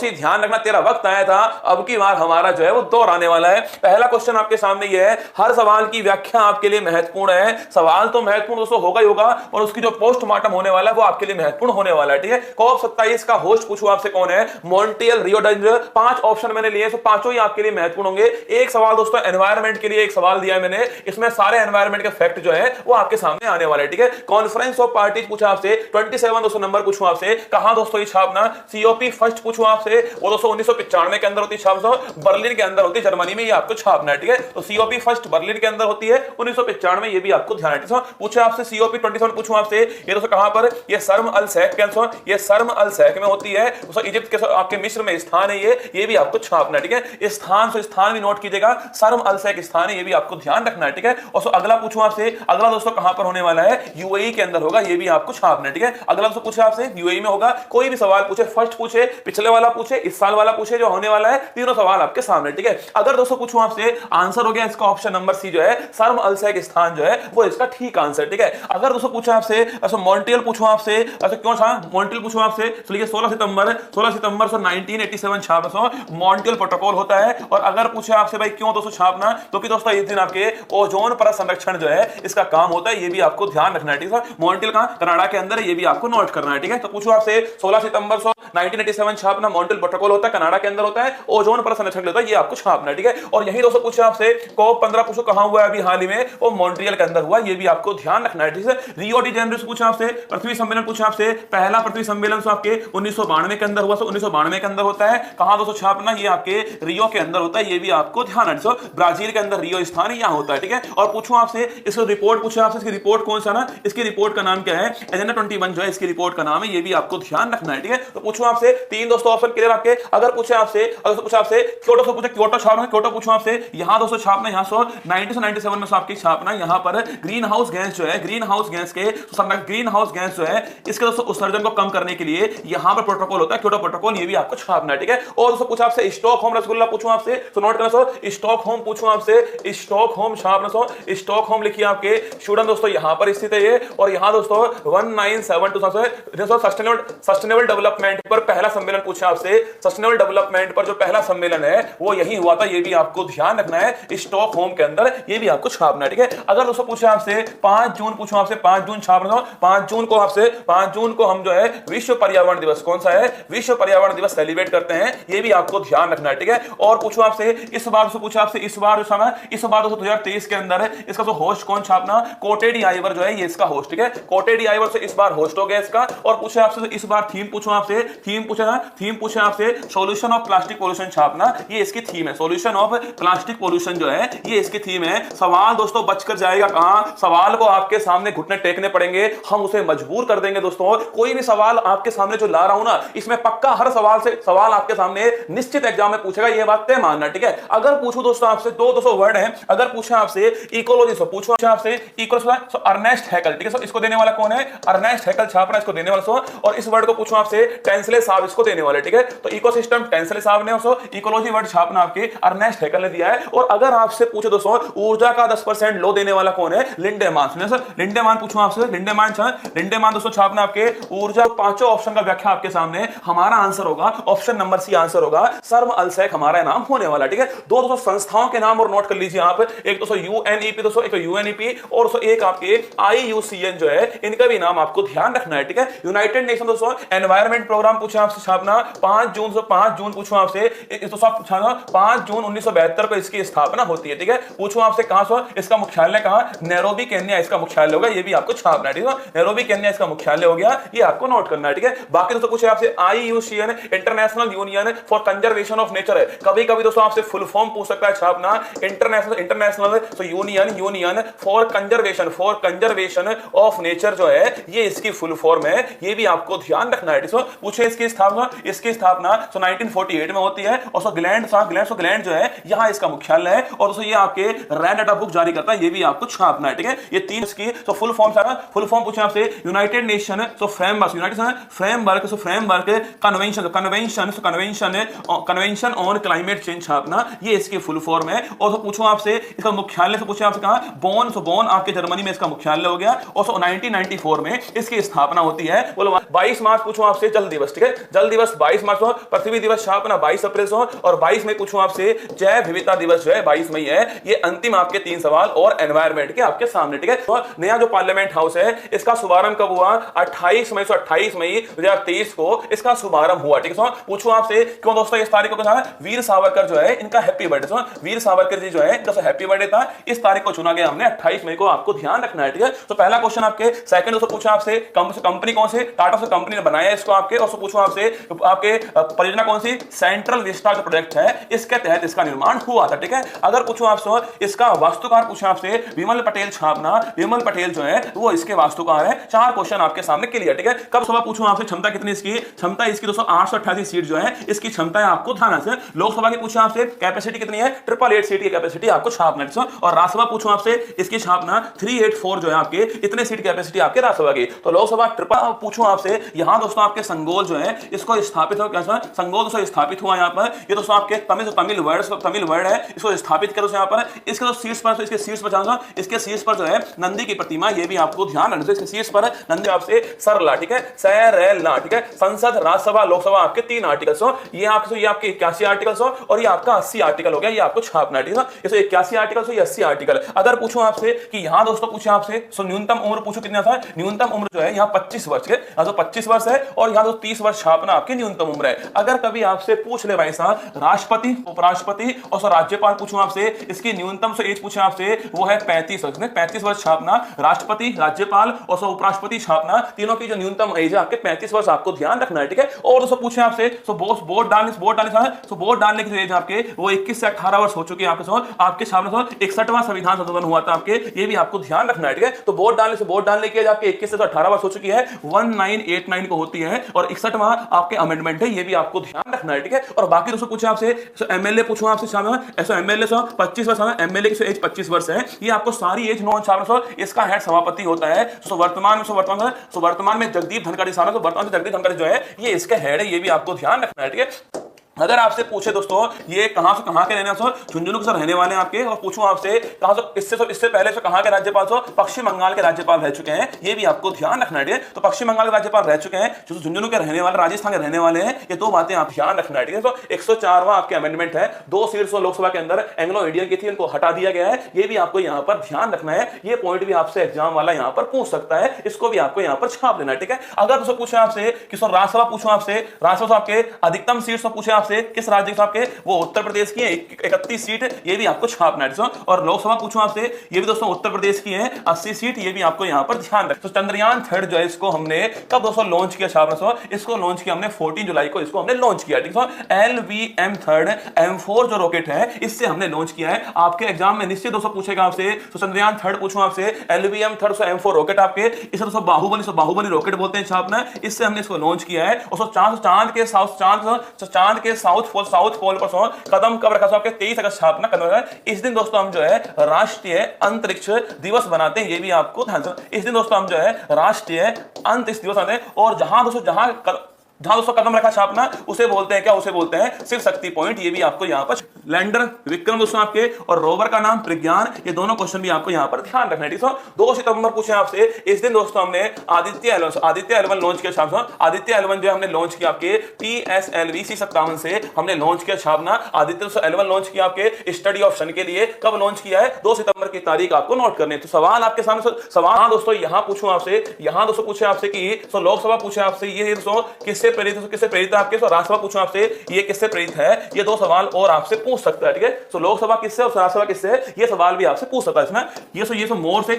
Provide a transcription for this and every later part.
Cauchy ध्यान रखना, तेरा वक्त आया था, अब की बार हमारा जो है वो दौर आने वाला है। पहला क्वेश्चन आपके सामने ये है, हर सवाल की व्याख्या आपके लिए महत्वपूर्ण है। सवाल तो महत्वपूर्ण दोस्तों होगा ही होगा, और उसकी जो पोस्टमार्टम होने वाला है वो आपके लिए महत्वपूर्ण होने वाला है, ठीक है। COP27 का होस्ट पूछूं आपसे कौन है? Montreal Rio de Janeiro. 5 option मैंने लिए, तो पांचों ही आपके लिए महत्वपूर्ण होंगे। एक सवाल दोस्तों एनवायरमेंट के लिए एक सवाल दिया है मैंने, इसमें सारे एनवायरमेंट के फैक्ट जो है वो आपके सामने आने वाले, ठीक है। कॉन्फ्रेंस ऑफ पार्टीज पूछा आपसे, 27 दोस्तों नंबर पूछूं आपसे, कहां दोस्तों ये छापना? COP फर्स्ट पूछूं आपसे, वो दोस्तों 1995 के अंदर होती है, छाप बर्लिन के अंदर होती है, जर्मनी में, ये आपको छापना है, ठीक है। तो COP फर्स्ट बर्लिन के अंदर होती है 1995, ये भी आपको ध्यान रखना। पूछे आपसे COP 27 पूछूं आपसे, ये दोस्तों कहां पर? ये शर्म अल शेख के अंदर, ये शर्म अल शेख में होती है दोस्तों, इजिप्ट के आपके मिस्र में स्थान है ये भी आपको छापना है, ठीक है। स्थान से स्थान भी नोट कीजिएगा, शर्म अल शेख स्थान है, ये भी आपको ध्यान रखना है, ठीक है। और अगला पूछूं आपसे, अगला दोस्तों कहां पर होने वाला है? UAE के अंदर होगा, ये भी आपको छापना है, ठीक है। अगला दोस्तों पूछे आपसे UAE में होगा। कोई भी सवाल पूछे, फर्स्ट पूछे, पिछले वाला पूछे, इस साल वाला पूछे, जो होने वाला है, तीनों सवाल आपके सामने, ठीक है। अगर दोस्तों पूछूं आपसे, आंसर हो गया इसका ऑप्शन नंबर सी जो है शर्म अल शेख स्थान जो है वो इसका ठीक आंसर, ठीक है। अगर दोस्तों पूछा आपसे मॉन्ट्रियल पूछूं आपसे, ऐसा क्यों था मॉन्ट्रियल पूछूं आपसे, तो 16 सितंबर 1987 छापना मॉन्ट्रियल प्रोटोकॉल होता है। और अगर पूछे आपसे भाई क्यों दोस्तों छापना, क्योंकि दोस्तों इस दिन आपके ओजोन परत संरक्षण जो है इसका काम होता है, ये भी आपको ध्यान रखना है, ठीक है। मॉन्ट्रियल का कनाडा के अंदर है, ये भी आपको नोट करना है, ठीक है। तो पूछो आपसे 16 सितंबर 1987 छापना मॉन्ट्रियल प्रोटोकॉल होता है, कनाडा के अंदर होता है, ओजोन परत संरक्षण होता है, ये आपको छापना है, ठीक है। और यही दोस्तों पूछे आपसे COP 15 पूछो कहां हुआ है अभी हाल ही में, वो मॉन्ट्रियल के अंदर हुआ, ये भी आपको ध्यान रखना है, ठीक है। रियो डी जेनेरो पूछा आपसे, पृथ्वी सम्मेलन पूछा आपसे, पहला पृथ्वी सम्मेलन आपके 1992 के अंदर हुआ, 1992 के अंदर होता है। कहां दोस्तों छापना? ये आपके रियो के अंदर होता है, ये भी आपको ध्यान रखना। ब्राजील के अंदर रियो स्थान यहां होता है, ठीक है। और पूछूं आपसे इसकी रिपोर्ट पूछा आपसे, इसकी रिपोर्ट कौन सा ना, इसकी रिपोर्ट का नाम क्या है? एजेंडा 21 जो है इसकी रिपोर्ट का नाम है, ये भी आपको ध्यान रखना है, ठीक है। तो पूछूं आपसे, तीन दोस्तों ऑप्शन क्लियर आपके। अगर पूछे आपसे, अगर पूछा आपसे क्योटो से पूछे, क्योटो छापना, क्योटो पूछूं आपसे, यहां दोस्तों छापना, यहां 1997 में आपकी छापना, यहां पर ग्रीन हाउस गैस जो है, ग्रीन हाउस गैस के ग्रीन हाउस गैस जो है इसके दोस्तों उत्सर्जन को कम करने के लिए यहां पर प्रोटोकॉल होता है, क्योटो प्रोटोकॉल, ये भी आपको छापना है, ठीक है। और दोस्तों पूछा आपसे स्टॉकहोम रसगुल्ला पूछूं आपसे, तो नोट करना स्टॉकहोम पूछूं आपसे, स्टॉकहोम छापना, स्टॉकहोम लिखिए आपके स्टूडेंट दोस्तों, यहां पर स्थित है ये। और यहां दोस्तों 1972 सस्टेनेबल डेवलपमेंट पर पहला सम्मेलन पूछा आपसे, सस्टेनेबल डेवलपमेंट पर जो पहला सम्मेलन है वो यही हुआ था, ये भी आपको ध्यान रखना है, स्टॉकहोम के अंदर, ये भी आपको छापना है, ठीक है। अगर दोस्तों पूछे आपसे 5 जून पूछूं आपसे, 5 जून छापना, 5 जून को आपसे, 5 जून को हम जो है विश्व पर्यावरण दिवस, कौन सा है? विश्व पर्यावरण दिवस सेलिब्रेट करते हैं, ये भी आपको ध्यान रखना है, ठीक है। और पूछूं आपसे इस बार से पूछा आपसे, इस बार जो समय, इस बार 2023 के अंदर है, इसका जो होस्ट कौन छापना? कोटे डी आइवर जो है ये इसका होस्ट, ठीक है। कोटे डी आइवर से इस बार होस्ट हो गया इसका। और पूछे आपसे इस बार थीम पूछूं आपसे, थीम पूछे आपसे सॉल्यूशन ऑफ प्लास्टिक पोल्यूशन छापना, ये इसकी थीम है, सॉल्यूशन ऑफ प्लास्टिक पोल्यूशन जो है ये इसकी थीम है। सवाल दोस्तों बचकर जाएगा कहां? सवाल को आपके सामने घुटने टेकने पड़ेंगे, हम उसे मजबूर कर देंगे दोस्तों। कोई भी सवाल आपके सामने जो ला रहा हूं ना, इसमें पक्का हर सवाल से सवाल आपके सामने निश्चित एग्जाम में पूछेगा, ये बात तय मानना, ठीक है। अगर पूछूं दोस्तों आपसे, दो दोस्तों वर्ड है, अगर पूछा आपसे इकोलॉजी से पूछो आपसे इकोलॉजी, अर्नेस्ट हैकल, ठीक है। इसको देने वाला कौन है? अर्नेस्ट हैकल छापना, इसको देने वाला। और इस वर्ड को पूछो आपसे, टेंसले साहब इसको देने वाले, ठीक है। तो इकोसिस्टम टेंसले साहब ने, इकोलॉजी वर्ड छापना आपके अर्नेस्ट हैकल ने दिया है। और अगर आपसे पूछे दोस्तों ऊर्जा का 10% लो देने वाला कौन है? लिंडेमान। लिंडेमान पूछो आपसे, लिंडेमान दोस्तों छापना आपके ऊर्जा। पांचों ऑप्शन का व्याख्या आपके सामने, हमारा आंसर होगा ऑप्शन नंबर सी आंसर होगा, शर्म अल शेख हमारा नाम होने वाला, ठीक है। दो दोस्तों संस्थाओं के नाम और नोट कर लीजिए आप, एक दोस्तों यूएनईपी दोस्तों, एक यूएनईपी, और एक आपके IUCN जो है, इनका भी नाम आपको ध्यान रखना है, ठीक है। यूनाइटेड नेशन दोस्तों एनवायरमेंट प्रोग्राम पूछा आपसे छापना, 5 जून पूछो आपसे, दोस्तों 5 जून 1972 को इसकी स्थापना होती है, ठीक है। पूछो आपसे कहां से, इसका मुख्यालय कहां? नैरोबी केन्या इसका मुख्यालय होगा, ये भी आपको छापना है, ठीक है। नैरोबी केन्या इसका मुख्यालय हो गया, ये आपको नोट करना है, ठीक है। बाकी दोस्तों पूछे आपसे IUCN international union for conservation of nature है, कभी कभी दोस्तों आपसे फुल फॉर्म पूछ सकता है छापना, international union for conservation of nature जो है ये इसकी फुल फॉर्म है, ये भी आपको ध्यान रखना है, ठीक है। पूछे इसकी स्थापना 1948 में होती है। और ग्लैंड जो है यहाँ इसका मुख्यालय है। और दोस्तों ये आपके रैंड डाटा बुक जारी करता है, ये भी आपको छापना है, ठीक है। ये तीन इसकी फुल फॉर्म सारा फुल फॉर्म पूछे आपसे, united nation framework convention on climate change छापना, ये इसकी फुल फॉर्म है। और पूछो आपसे इसका मुख्यालय से पूछे आपसे कहां? बोन आपके जर्मनी में इसका मुख्यालय हो गया। और 1994 में इसकी स्थापना होती है। बोलो 22 मार्च पूछो आपसे जल दिवस, ठीक है। जल दिवस 22 मार्च को पृथ्वी दिवस छापना 22 अप्रैल को, और 22 मई पूछूं आपसे जैव विविधता दिवस जो है 22 मई है। ये अंतिम आपके 3 सवाल और एनवायरमेंट के आपके सामने, ठीक है। तो नया जो पार्लियामेंट हाउस है इसका शुभारंभ कब हुआ? 28 मई से 28 मई 2023 को इसका शुभारंभ हुआ, ठीक है। पूछूं आपसे क्यों दोस्तों इस तारीख को है? वीर सावरकर जो है इनका हैप्पी बर्थडे, वीर सावरकर जी जो है इनका हैप्पी बर्थडे था, इस तारीख को चुना गया हमने 28 मई को, आपको ध्यान रखना है, ठीक है। तो पहला क्वेश्चन आपके। सेकंड दोस्तों पूछा आपसे कंपनी कौन सी? टाटा से कंपनी ने बनाया इसको आपके। और पूछो आपसे आपके परियोजना कौन सी? सेंट्रल विस्टा जो प्रोजेक्ट है इसके तहत इसका निर्माण हुआ था, ठीक है। अगर पूछो आपसे इसका वास्तुकार पूछा आपसे विमल पटेल छापना, विमल पटेल जो है वो इसके वास्तुकार है। 4 क्वेश्चन आपके सामने क्लियर, ठीक है। कब सभा पूछूं आपसे क्षमता कितनी इसकी? क्षमता इसकी दोस्तों 888 सीट जो है इसकी क्षमता है, आपको ध्यान से। लोकसभा की पूछा आपसे कैपेसिटी कितनी है? 888 सीट की कैपेसिटी आपको छापना है। और राज्यसभा पूछूं आपसे इसकी छापना 384 जो है आपके, इतने सीट कैपेसिटी आपके राज्यसभा की। तो लोकसभा ट्रिपल पूछूं आपसे, यहां दोस्तों आपके संगोल जो है इसको स्थापित हो, कैसा संगोल दोस्तों स्थापित हुआ यहां पर। ये दोस्तों आपके तमिल वर्ड है, इसको स्थापित करो यहां पर। इसके जो शीर्ष पर, इसके शीर्ष पर जाऊंगा, इसके शीर्ष पर जो है नंदी की प्रतिमा, ये भी आपको ध्यान रखना है। इसके शीर्ष पर नंदी आपसे सरला, ठीक है, सरला, ठीक है। संसद, राज्यसभा, लोकसभा आपके 3 आर्टिकल्स हो। ये आपके 81 आर्टिकल्स हो और ये आपका 80 आर्टिकल हो गया, ये आपको छापना है, ठीक है। ये 81 आर्टिकल हो, ये 80 आर्टिकल। अगर पूछूं आपसे कि यहां दोस्तों पूछे आपसे न्यूनतम उम्र पूछो कितना था? न्यूनतम उम्र जो है यहाँ 25 वर्ष के, यहाँ तो 25 वर्ष है और यहाँ तो 30 वर्ष छापना आपकी न्यूनतम उम्र है। अगर कभी आपसे पूछ ले भाई साहब राष्ट्रपति, उपराष्ट्रपति और राज्यपाल पूछूं आपसे, इसकी न्यूनतम से एज पूछे आपसे, वो है 35 वर्ष, 35 वर्ष छापना। राष्ट्रपति, राज्यपाल और उपराष्ट्रपति छापना, तीनों की जो न्यूनतम एज है आपके 35 वर्ष, आपको ध्यान रखना है, ठीक है। और दोस्तों पूछे आपसे वोट डालने की एज आपके वो 21 से 18 वर्ष हो चुकी है आपके छापना। 61वां संविधान संशोधन हुआ था आपके, ये भी आपको ध्यान रखना है, ठीक है। तो वोट डालने की एज आपके 21 से 18 वर्ष हो चुकी है, 1989 को होती है, और 61वां आपके अमेंडमेंट है, ये भी आपको ध्यान रखना है, ठीक है। और बाकी दोस्तों पूछे आपसे एमएलए पूछूं आपसे ऐसा एमएलए 25 वर्ष, एमएलए की एज 25 वर्ष है, ये आपको सारी एज नॉन छापना। इसका हेड सभापति होता है। वर्तमान में जगदीप धनखड़ साहब, वर्तमान में जगदीप धनखड़ जो है ये इसके हेड है, ये भी आपको ध्यान रखना है, ठीक है। अगर आपसे पूछे दोस्तों ये कहां से कहां के रहने वाले, झुंझुनू के रहने वाले हैं आपके, और पूछूं आपसे कहां से, इससे पहले से कहां के राज्यपाल पश्चिम बंगाल के राज्यपाल रह चुके हैं, ये भी आपको ध्यान रखना है। तो पश्चिम बंगाल के राज्यपाल रह चुके हैं, जो झुंझुनू के रहने वाले, राजस्थान के रहने वाले हैं, ये 2 बातें आप ध्यान रखना है, ठीक है। तो 104वां आपके अमेंडमेंट है, 2 सीट्स लोकसभा के अंदर एंग्लो इंडियन की थी, उनको हटा दिया गया है, ये भी आपको यहाँ पर ध्यान रखना है। ये पॉइंट भी आपसे एग्जाम वाला यहाँ पर पूछ सकता है, इसको भी आपको यहाँ पर छाप लेना है, ठीक है। अगर दोस्तों पूछे आपसे कि राज्यसभा पूछूं आपसे, राज्यसभा आपके अधिकतम सीट्स पूछे आपसे किस राज्य आपके, वो उत्तर प्रदेश की है 31 सीट, ये भी आपको छापना है। और लोकसभा पूछूं आपसे, ये भी दोस्तों उत्तर प्रदेश की है 80 सीट, ये भी आपको यहां पर ध्यान रखना। तो चंद्रयान 3 जो है इसको हमने कब दोस्तों लॉन्च किया छापना? इसको लॉन्च किया हमने 14 जुलाई को, इसको हमने लॉन्च किया, ठीक है। LVM 3 M4 जो रॉकेट है इससे हमने लॉन्च किया है। आपके एग्जाम में निश्चित दोस्तों पूछेगा आपसे, तो चंद्रयान 3 पूछूं आपसे, LVM 3 M4 रॉकेट आपके, इसे दोस्तों बाहुबली रॉकेट बोलते हैं छापना, इससे हमने इसको लॉन्च किया है। और चांद के साउथ पोल पर कदम कब रखा? आपके 23 अगस्त छापना कदम। इस दिन दोस्तों हम जो है राष्ट्रीय अंतरिक्ष दिवस बनाते हैं, ये भी आपको ध्यान से। इस दिन दोस्तों हम जो है राष्ट्रीय अंतरिक्ष दिवस बनाते हैं, और जहां दोस्तों कदम रखा छापना उसे बोलते हैं क्या? उसे बोलते हैं शिव शक्ति पॉइंट, ये भी आपको यहाँ पर। लैंडर विक्रम दोस्तों आपके, और रोवर का नाम प्रज्ञान, ये दोनों क्वेश्चन भी आपको यहाँ पर ध्यान रखना है, ठीक है। 2 सितंबर पूछे आपसे, इस दिन दोस्तों हमने आदित्य L1 लॉन्च किया छापना। आदित्य L1 जो हमने लॉन्च किया आपके PSLV C57 से हमने लॉन्च किया छापना। आदित्य L1 लॉन्च किया आपके स्टडी ऑप्शन के लिए, कब लॉन्च किया है? 2 सितंबर की तारीख आपको नोट करनी है। तो सवाल आपके सामने सवाल दोस्तों यहाँ पूछूं आपसे, यहाँ दोस्तों पूछे आपसे कि लोकसभा पूछे आपसे ये दोस्तों किससे प्रेरित है आपके, राज्यसभा पूछो आपसे ये किससे प्रेरित है, ये 2 सवाल और आपसे पूछ सकता है, ठीक है। तो लोकसभा किससे और राज्यसभा किससे है, ये सवाल भी आपसे पूछ सकता है इसमें। ये मोर से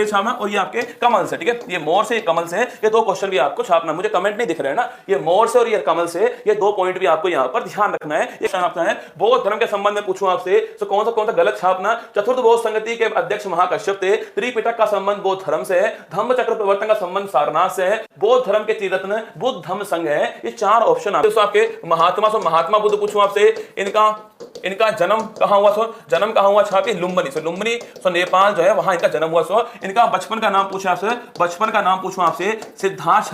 छापना, और ये आपके कमल से, ठीक है। ये मोर से, कमल से, ये 2 क्वेश्चन भी आपको छापना। मुझे कमेंट नहीं दिख रहे हैं ना, ये मोर से और ये कमल से, ये 2 पॉइंट भी आपको यहाँ पर ध्यान रखना है। ये छापना है। बौद्ध धर्म के संबंध में पूछूं आपसे, तो कौन सा गलत छापना? चतुर्थ बौद्ध संगति के अध्यक्ष महाकश्यप थे। त्रिपिटक का संबंध बौद्ध धर्म से है। धम्म चक्र प्रवर्तन का संबंध सारनाथ से है। बौद्ध धर्म के त्रिरत्न बुद्ध धम्म संघ है। ये 4 ऑप्शन आपके। महात्मा बुद्ध पूछूं आपसे, इनका जन्म कहां हुआ? जन्म कहां हुआ छापे? लुम्बिनी नेपाल जो है वहां इनका जन्म हुआ। इनका बचपन का नाम पूछा आपसे, बचपन का नाम पूछूं आपसे, सिद्धार्थ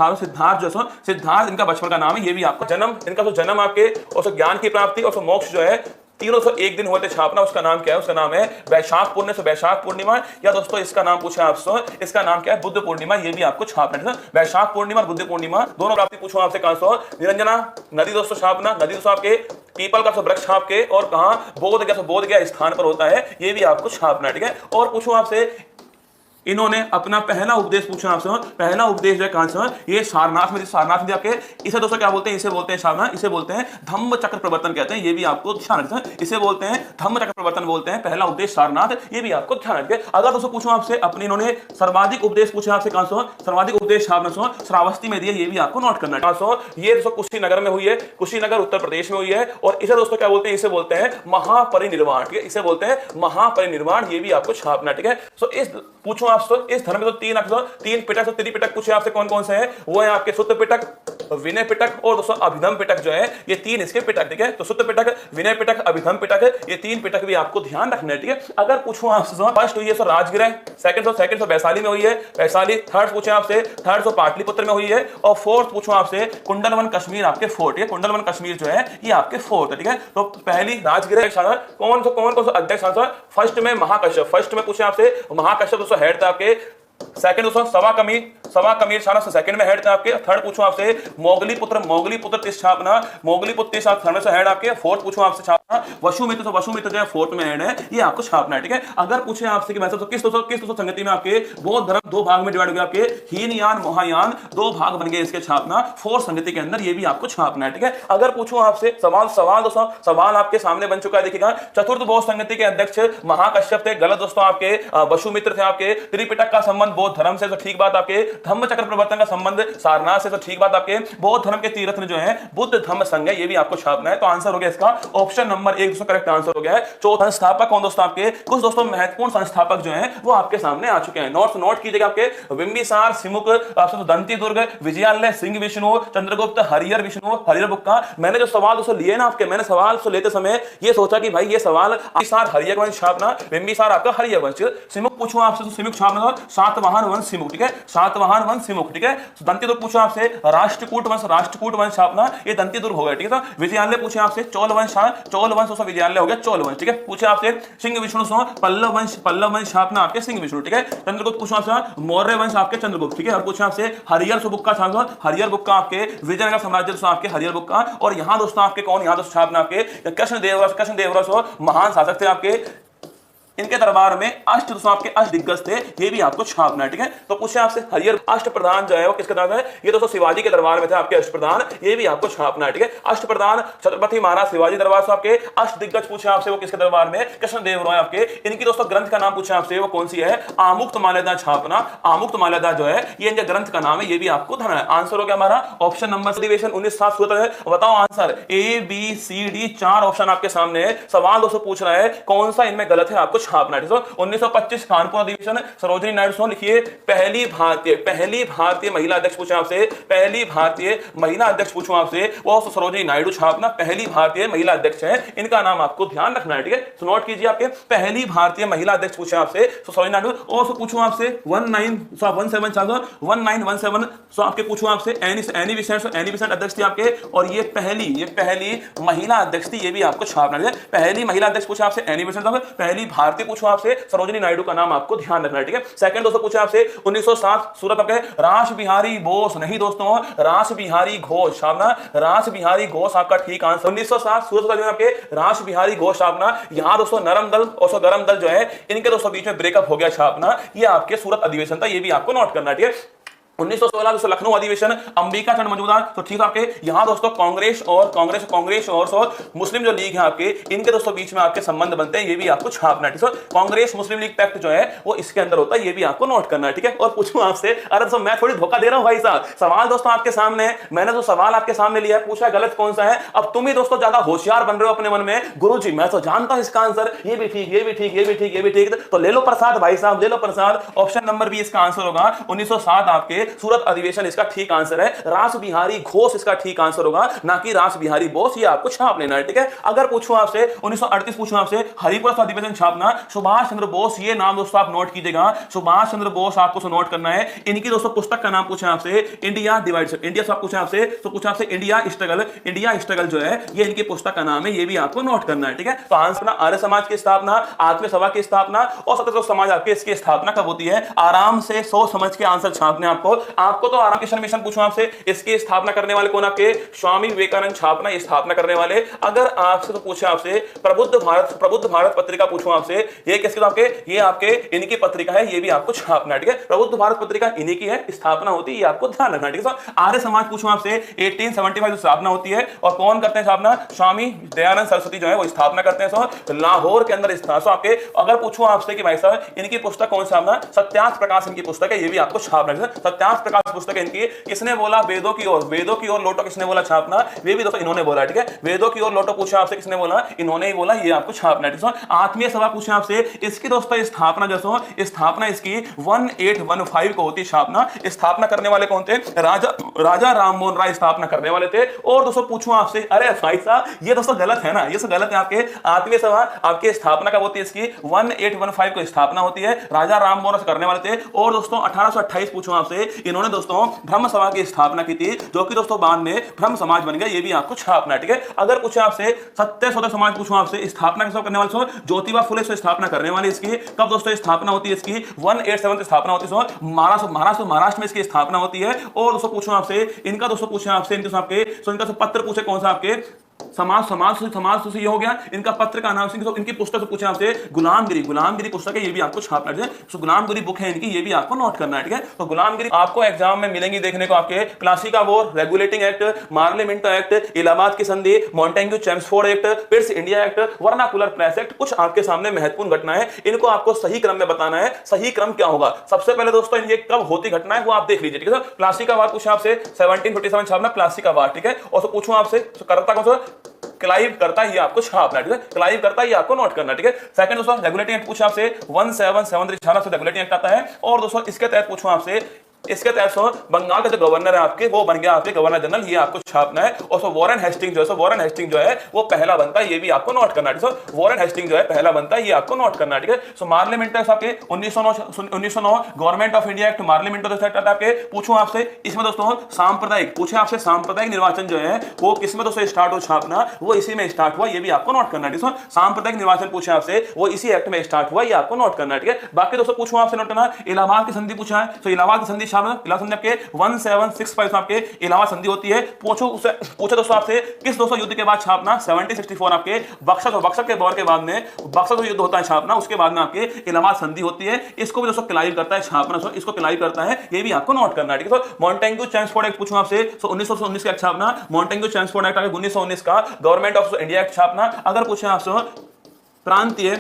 इनका बचपन का नाम है, ये भी आपका जन्म, इनका जन्म आपके, और ज्ञान की प्राप्ति और मोक्ष जो है तीनों सौ एक दिन हुए थे छापना, उसका नाम क्या है? उसका नाम है वैशाख पूर्णिमा से वैशाख पूर्णिमा, या दोस्तों इसका नाम पूछा आपसे, इसका नाम क्या है? बुद्ध पूर्णिमा। ये भी आपको छापना है, वैशाख पूर्णिमा और बुद्ध पूर्णिमा दोनों प्राप्ति पूछो आपसे कहां से। निरंजना नदी दोस्तों छापना, नदी दोस्तों आपके पीपल का वृक्ष छाप के, और कहां? बोध गया स्थान पर होता है, ये भी आपको छापना, ठीक है। और पूछो आपसे, इन्होंने अपना पहला उपदेश पूछा आपसे, पहला उपदेश है कहां से? ये सारनाथ में, सारनाथ में आपके, इसे दोस्तों क्या बोलते हैं? इसे बोलते हैं सारनाथ, इसे बोलते हैं धम्म चक्र प्रवर्तन कहते हैं, ये भी आपको ध्यान रखना है, इसे बोलते हैं धम्म चक्र प्रवर्तन बोलते हैं, पहला उपदेश सारनाथ, ये भी आपको ध्यान रखें। अगर दोस्तों पूछो आपसे अपने, इन्होंने सर्वाधिक उपदेश पूछा आपसे कहां से? सर्वाधिक उपदेश श्रावस्ती में दिए, ये भी आपको नोट करना है। ये दोस्तों कुशीनगर में हुई है, कुशीनगर उत्तर प्रदेश में हुई है, और इसे दोस्तों क्या बोलते हैं? इसे बोलते हैं महापरिनिर्वाण, ठीक है, इसे बोलते हैं महापरिनिर्वाण, ये भी आपको छापना, ठीक है। सो इस पूछो आपसे, इस धर्म में तीन अक्षर, तीन पिटक, तो त्रिपिटक पूछे आपसे कौन कौन से हैं? वो है आपके सुत्त पिटक, विनय पिटक और दोस्तों अभिधम पिटक जो है, ये तीन इसके पिटक, ठीक है। तो सुत्त पिटक, विनय पिटक, अभिधम पिटक, ये तीन पिटक भी आपको ध्यान रखना है, ठीक है। अगर पूछूं आपसे, फर्स्ट हुई है सो राजगृह, सेकंड वैशाली में हुई है, वैशाली, थर्ड पूछे आपसे, थर्ड पाटलिपुत्र में हुई है, और फोर्थ पूछूं आपसे कुंडलवन कश्मीर आपके फोर्ट, है कुंडलवन कश्मीर जो है ये आपके फोर्थ है, ठीक है। तो पहली राजगृह कौन कौन सा अध्यक्ष? फर्स्ट में महाकश्यप, फर्स्ट में पूछे आपसे महाकश्यप दोस्तों हेड था आपके, सेकंड दोस्तों सवा कमीर शाना सेकंड में हेड थे आपके, थर्ड पूछूं आपसे मोगली पुत्र तीस छापना, मोगली पुत्र तीस थर्ड में से हेड आपके, फोर्थ पूछूं आपसे छापना वसुमित्र जो है फोर्थ में हेड है, ये आपको छापना है, ठीक है। अगर पूछे आपसे कि वैसे तो किस दोस्तों संगति में आपके बौद्ध धर्म दो भाग में डिवाइड हो गया, आपके हीनयान महायान दो भाग बन गए इसके छापना, फोर्थ संगति के अंदर, ये भी आपको छापना है, ठीक है। अगर पूछूं आपसे सवाल आपके सामने बन चुका है, देखिएगा। चतुर्थ बौद्ध संगति के अध्यक्ष महाकश्यप थे, गलत दोस्तों, आपके वसुमित्र थे आपके। त्रिपिटक का संबंध बौद्ध धर्म से, तो ठीक बात आपके। धम्म चक्र प्रवर्तन का संबंध सारनाथ से, तो ठीक बात आपके। बौद्ध धर्म के तीर्थ जो है बुद्ध धम्म संघ है, ये भी आपको छापना है। तो आंसर हो गया इसका ऑप्शन नंबर 1 दोस्तों करेक्ट आंसर हो गया है। चौथा संस्थापक कौन दोस्तों? आपके कुछ दोस्तों महत्वपूर्ण संस्थापक जो हैं वो आपके सामने आ चुके हैं, नोट कीजिएगा। आपके बिंबिसार, सिमुक, दंती दुर्ग, विजयालय, सिंह विष्णु, चंद्रगुप्त, हरिहर विष्णु, हरिहर बुक्का। मैंने जो सवाल दोस्तों लिए ना आपके, मैंने सवाल लेते समय ये सोचा कि भाई ये सवाल हरिहर वंश छापना, बिंबिसार आपका हरिहर वंश, सिमुक पूछूं आपसे तो सिमुक छापना, सातवाहन वंश सिमुक, ठीक है, सातवाहन वंश सिमुक, ठीक है। दंती दुर्ग पूछा आपसे राष्ट्रकूट वंश छापना, ये दंती दुर्ग हो गया, ठीक है। विजयालय पूछे आपसे चोल वंश विजयालय हो गया चोल वंश, ठीक है। पूछे आपसे सिंह विष्णु पल्लव वंश छापना, आपके सिंह विष्णु, ठीक है। चंद्रगुप्त पूछा आपसे मौर्य वंश, आपके चंद्रगुप्त, ठीक है। और पूछा आपसे हरिहर बुक्का छापना, हरिहर बुक्का आपके विजयनगर साम्राज्य आपके हरिहर बुक्का। और यहाँ दोस्तों आपके कौन, यहाँ दोस्तों छापना आपके कृष्णदेवराय महान शासक थे आपके, इनके दरबार में आपके अष्ट दिग्गज थे, ये भी आपको छापना है, ठीक है। तो पूछे आपसे हरिहर अष्ट प्रधान जो है वो किसके दरबार है? ये दोस्तों शिवाजी के दरबार में थे आपके अष्ट प्रधान, ये भी आपको छापना है, ठीक है। अष्ट प्रधान छत्रपति महाराज शिवाजी दरबार से आपके अष्ट दिग्गज पूछे आपसे वो किसके दरबार में? कृष्णदेव राय आपके। इनकी दोस्तों ग्रंथ का नाम पूछे आपसे वो कौन सी है? आमुक्त माल्यदा छापना, आमुक्त माल्यदा जो है ये इनके ग्रंथ का नाम है, ये भी आपको ध्यान है। आंसर हो गया हमारा ऑप्शन नंबर अधिवेशन 19 सूत्र है। बताओ आंसर ABCD 4 ऑप्शन आपके सामने है। सवाल दोस्तों पूछ रहा है कौन सा इनमें गलत है, आपको छापना है। 1925 कानपुर अधिवेशन, सरोजिनी नायडू लिखिए पहली भारतीय महिला अध्यक्ष पूछे आपसे, पहली भारतीय महिला अध्यक्ष पूछूं आपसे वो सरोजिनी नायडू छापना, पहली भारतीय महिला अध्यक्ष है, इनका नाम आपको ध्यान रखना है, ठीक है। तो नोट कीजिए, आपके पहली भारतीय महिला अध्यक्ष पूछे आपसे सरोजिनी नायडू। और पूछूं आपसे 1917 आपके पूछूं आपसे एनी बेसेंट अध्यक्ष थी आपके, और ये पहली महिला अध्यक्ष थी, ये भी आपको छापना है। पहली महिला अध्यक्ष पूछा आपसे एनी बेसेंट, पहली भारतीय पूछो आपसे सरोजिनी नायडू का नाम आपको ध्यान रखना है, ठीक है। सेकंड दोस्तों पूछा आपसे 1907 सूरत आपके रास बिहारी बोस, नहीं दोस्तों रास बिहारी घोष छापना, रास बिहारी घोष आपका ठीक आंसर। 1907 सूरत आपके रास बिहारी घोष छापना। यहां दोस्तों नरम दल और गरम दल जो है इनके दोस्तों बीच में ब्रेकअप हो गया छापना, ये आपके सूरत अधिवेशन था, ये भी आपको नोट करना है, ठीक है। 1916 दोस्तों लखनऊ अधिवेशन, अंबिका चंद मजूमदार, तो ठीक आपके यहाँ दोस्तों कांग्रेस और मुस्लिम जो लीग है आपके, इनके दोस्तों बीच में आपके संबंध बनते हैं, ये भी आपको छापना है, ठीक है। कांग्रेस मुस्लिम लीग पैक्ट जो है वो इसके अंदर होता है, ये भी आपको नोट करना है, ठीक है। और पूछूं आपसे, अरे दोस्तों मैं थोड़ी धोखा दे रहा हूं भाई साहब, सवाल दोस्तों आपके सामने है, मैंने जो सवाल आपके सामने लिया है, पूछा गलत कौन सा है, अब तुम ही दोस्तों ज्यादा होशियार बन रहे हो अपने मन में, गुरुजी मैं तो जानता हूं इसका आंसर, ये भी ठीक, तो ले लो प्रसाद भाई साहब, ले लो प्रसाद। ऑप्शन नंबर बी इसका आंसर होगा 1907 आपके आपके सूरत अधिवेशन इसका ठीक आंसर है। रास बिहारी घोष इसका ठीक आंसर होगा, ना कि रास बिहारी बोस। ये आपको छाप लेना है, ठीक है। अगर पूछूं आपसे 1938 पूछूं आपसे हरिपुरा अधिवेशन छापना, सुभाष चंद्र बोस, ये नाम दोस्तों आप नोट कीजिएगा, सुभाष चंद्र बोस आपको नोट करना है। इनकी दोस्तों पुस्तक का नाम पूछा आपसे इंडिया डिवाइड, इंडिया से पूछा आपसे, तो पूछा आपसे इंडिया स्ट्रगल, इंडिया स्ट्रगल जो है ये इनकी पुस्तक का नाम है, ये भी आपको नोट करना है, ठीक है। तो आंसर ना आर्य समाज की स्थापना, आत्मीय सभा की स्थापना और सतत समाज आपके इसकी स्थापना कब होती है। आराम से सोच समझ के आंसर छापने आपको तो आराम किशन मिशन पूछूं आपसे, इसकी स्थापना करने वाले कौन आपके स्वामी विवेकानंद छापना, ये स्थापना करने वाले। अगर आपसे तो पूछे आपसे प्रबुद्ध भारत पत्रिका पूछूं आपसे, ये किसके आपके, ये आपके इनकी पत्रिका है, ये भी आपको छापना, ठीक है। प्रबुद्ध भारत पत्रिका इन्हीं की है, स्थापना होती है, ये आपको ध्यान रखना, ठीक है। आर्य समाज पूछूं आपसे 1875 स्थापना होती है, और कौन करते हैं स्थापना, स्वामी दयानंद सरस्वती जो है वो स्थापना करते हैं लाहौर के अंदर आपके। अगर पूछूं आपसे कि भाई साहब इनकी पुस्तक कौन सा, सत्यार्थ प्रकाश इनकी पुस्तक है, ये भी आपको छापना है। सत्यार्थ प्रकाश पुस्तक है इनकी, किसने बोला, वेदों की ओर लौटो किसने बोला छापना, वे भी दोस्तों इन्होंने बोला, ठीक है। वेदों की ओर लौटो पूछा आपसे किसने बोला, इन्होंने ही बोला, ये आपको छापना है, ठीक है। आत्मीय सभा पूछा आपसे, इसकी दोस्तों स्थापना जो स्थापना इसकी 1815 को होती छापना। स्थापना करने वाले कौन थे, राजा राम मोहन राय स्थापना करने वाले थे। और दोस्तों पूछूं आपसे, अरे भाई साहब ये दोस्तों गलत है ना, ये सब गलत है। आपके आत्मीय सभा आपके स्थापना कब होती है, इसकी 1815 को स्थापना होती है, राजा राम मोहन राय करने वाले थे। और दोस्तों 1828 पूछूं आपसे, इन्होंने दोस्तों ब्रह्म सभा की स्थापना की थी, जो कि दोस्तों बाद में ब्रह्म समाज बन गया, ये भी आपको छापना, ठीक है। अगर पूछे आपसे सत्य शोधक समाज पूछूं आपसे, स्थापना किसको करने वाले, ज्योतिबा फुले से स्थापना करने वाले। इसकी कब दोस्तों स्थापना होती है, इसकी 187 स्थापना होती है, महाराष्ट्र में इसकी स्थापना होती है। और दोस्तों पूछूं आपसे, इनका दोस्तों पूछे आपसे, इनका पत्र पूछे कौन सा आपके समाज ये हो गया। इनका पत्र का नाम, इनकी पुस्तक से पूछे आपसे गुलामगिरी पुस्तक है, ये भी आपको छापना है। तो गुलामगिरी बुक है इनकी, ये भी आपको नोट करना है, ठीक है। तो गुलामगिरी आपको एग्जाम में मिलेंगी देखने को, आपके प्लासी का war, regulating act, Morley Minto act, Allahabad की संधि, Montagu Chelmsford act, Pitt's India act, vernacular press act, कुछ आपके सामने महत्वपूर्ण घटना है, इनको आपको सही क्रम में बताना है। सही क्रम क्या होगा, सबसे पहले दोस्तों ये कब होती घटना है वो आप देख लीजिए, ठीक है। प्लासी का वार पूछा आपसे 1757 छापना, प्लासी का वार, ठीक है। और पूछूं आपसे करता कौन सा, क्लाइव करता है, ये आपको छापना, ठीक है। क्लाइव करता है, ये आपको नोट करना, ठीक है। सेकंड दोस्तों रेगुलेटिंग एक्ट पूछा आपसे 1773 छापना से रेगुलेटिंग एक्ट आता है। और दोस्तों इसके तहत पूछूं आपसे, इसके तहत बंगाल का जो गवर्नर है आपके, वो बन गया आपके गवर्नर जनरल, ये आपको छापना है। और वॉरेन हेस्टिंग जो है वो पहला बनता है, ये भी आपको नोट करना है। वॉरेन हेस्टिंग जो है पहला बनता है, ये आपको नोट करना है, ठीक है। सो मार्लिमेंट आपके 1909 गवर्नमेंट ऑफ इंडिया एक्ट, मार्लिमेंट आपके। पूछूं आपसे इसमें दोस्तों सांप्रदायिक, पूछे आपसे सांप्रदायिक निर्वाचन जो है वो किसमें दोस्तों स्टार्ट हो छापना, वो इसी में स्टार्ट हुआ, ये भी आपको नोट करना है। सांप्रदायिक निर्वाचन पूछे आपसे, वो इसी एक्ट में स्टार्ट हुआ, ये आपको नोट करना है, ठीक है। बाकी दोस्तों पूछूं आपसे नोट करना, इलाहाबाद की संधि पूछा है, तो इलाहाबाद की संधि छापना, इलाहाबाद संधि आपके 1765 आपके इलाहाबाद संधि होती है। पूछो दोस्तों आपसे किस दोस्तों युद्ध के बाद छापना, 1764 आपके बक्सर के दौर के बाद में, बक्सर युद्ध होता है छापना, उसके बाद में आपके इलाहाबाद संधि होती है। इसको भी दोस्तों क्लाइव करता है छापना, इसको क्लाइव करता है, ये भी आपको नोट करना है, ठीक है। मॉन्टेग्यू चेम्सफोर्ड एक्ट पूछूं आपसे, 1919 का छापना, मॉन्टेग्यू चेम्सफोर्ड एक्ट 1919 का गवर्नमेंट ऑफ इंडिया एक्ट छापना। अगर पूछे आपसे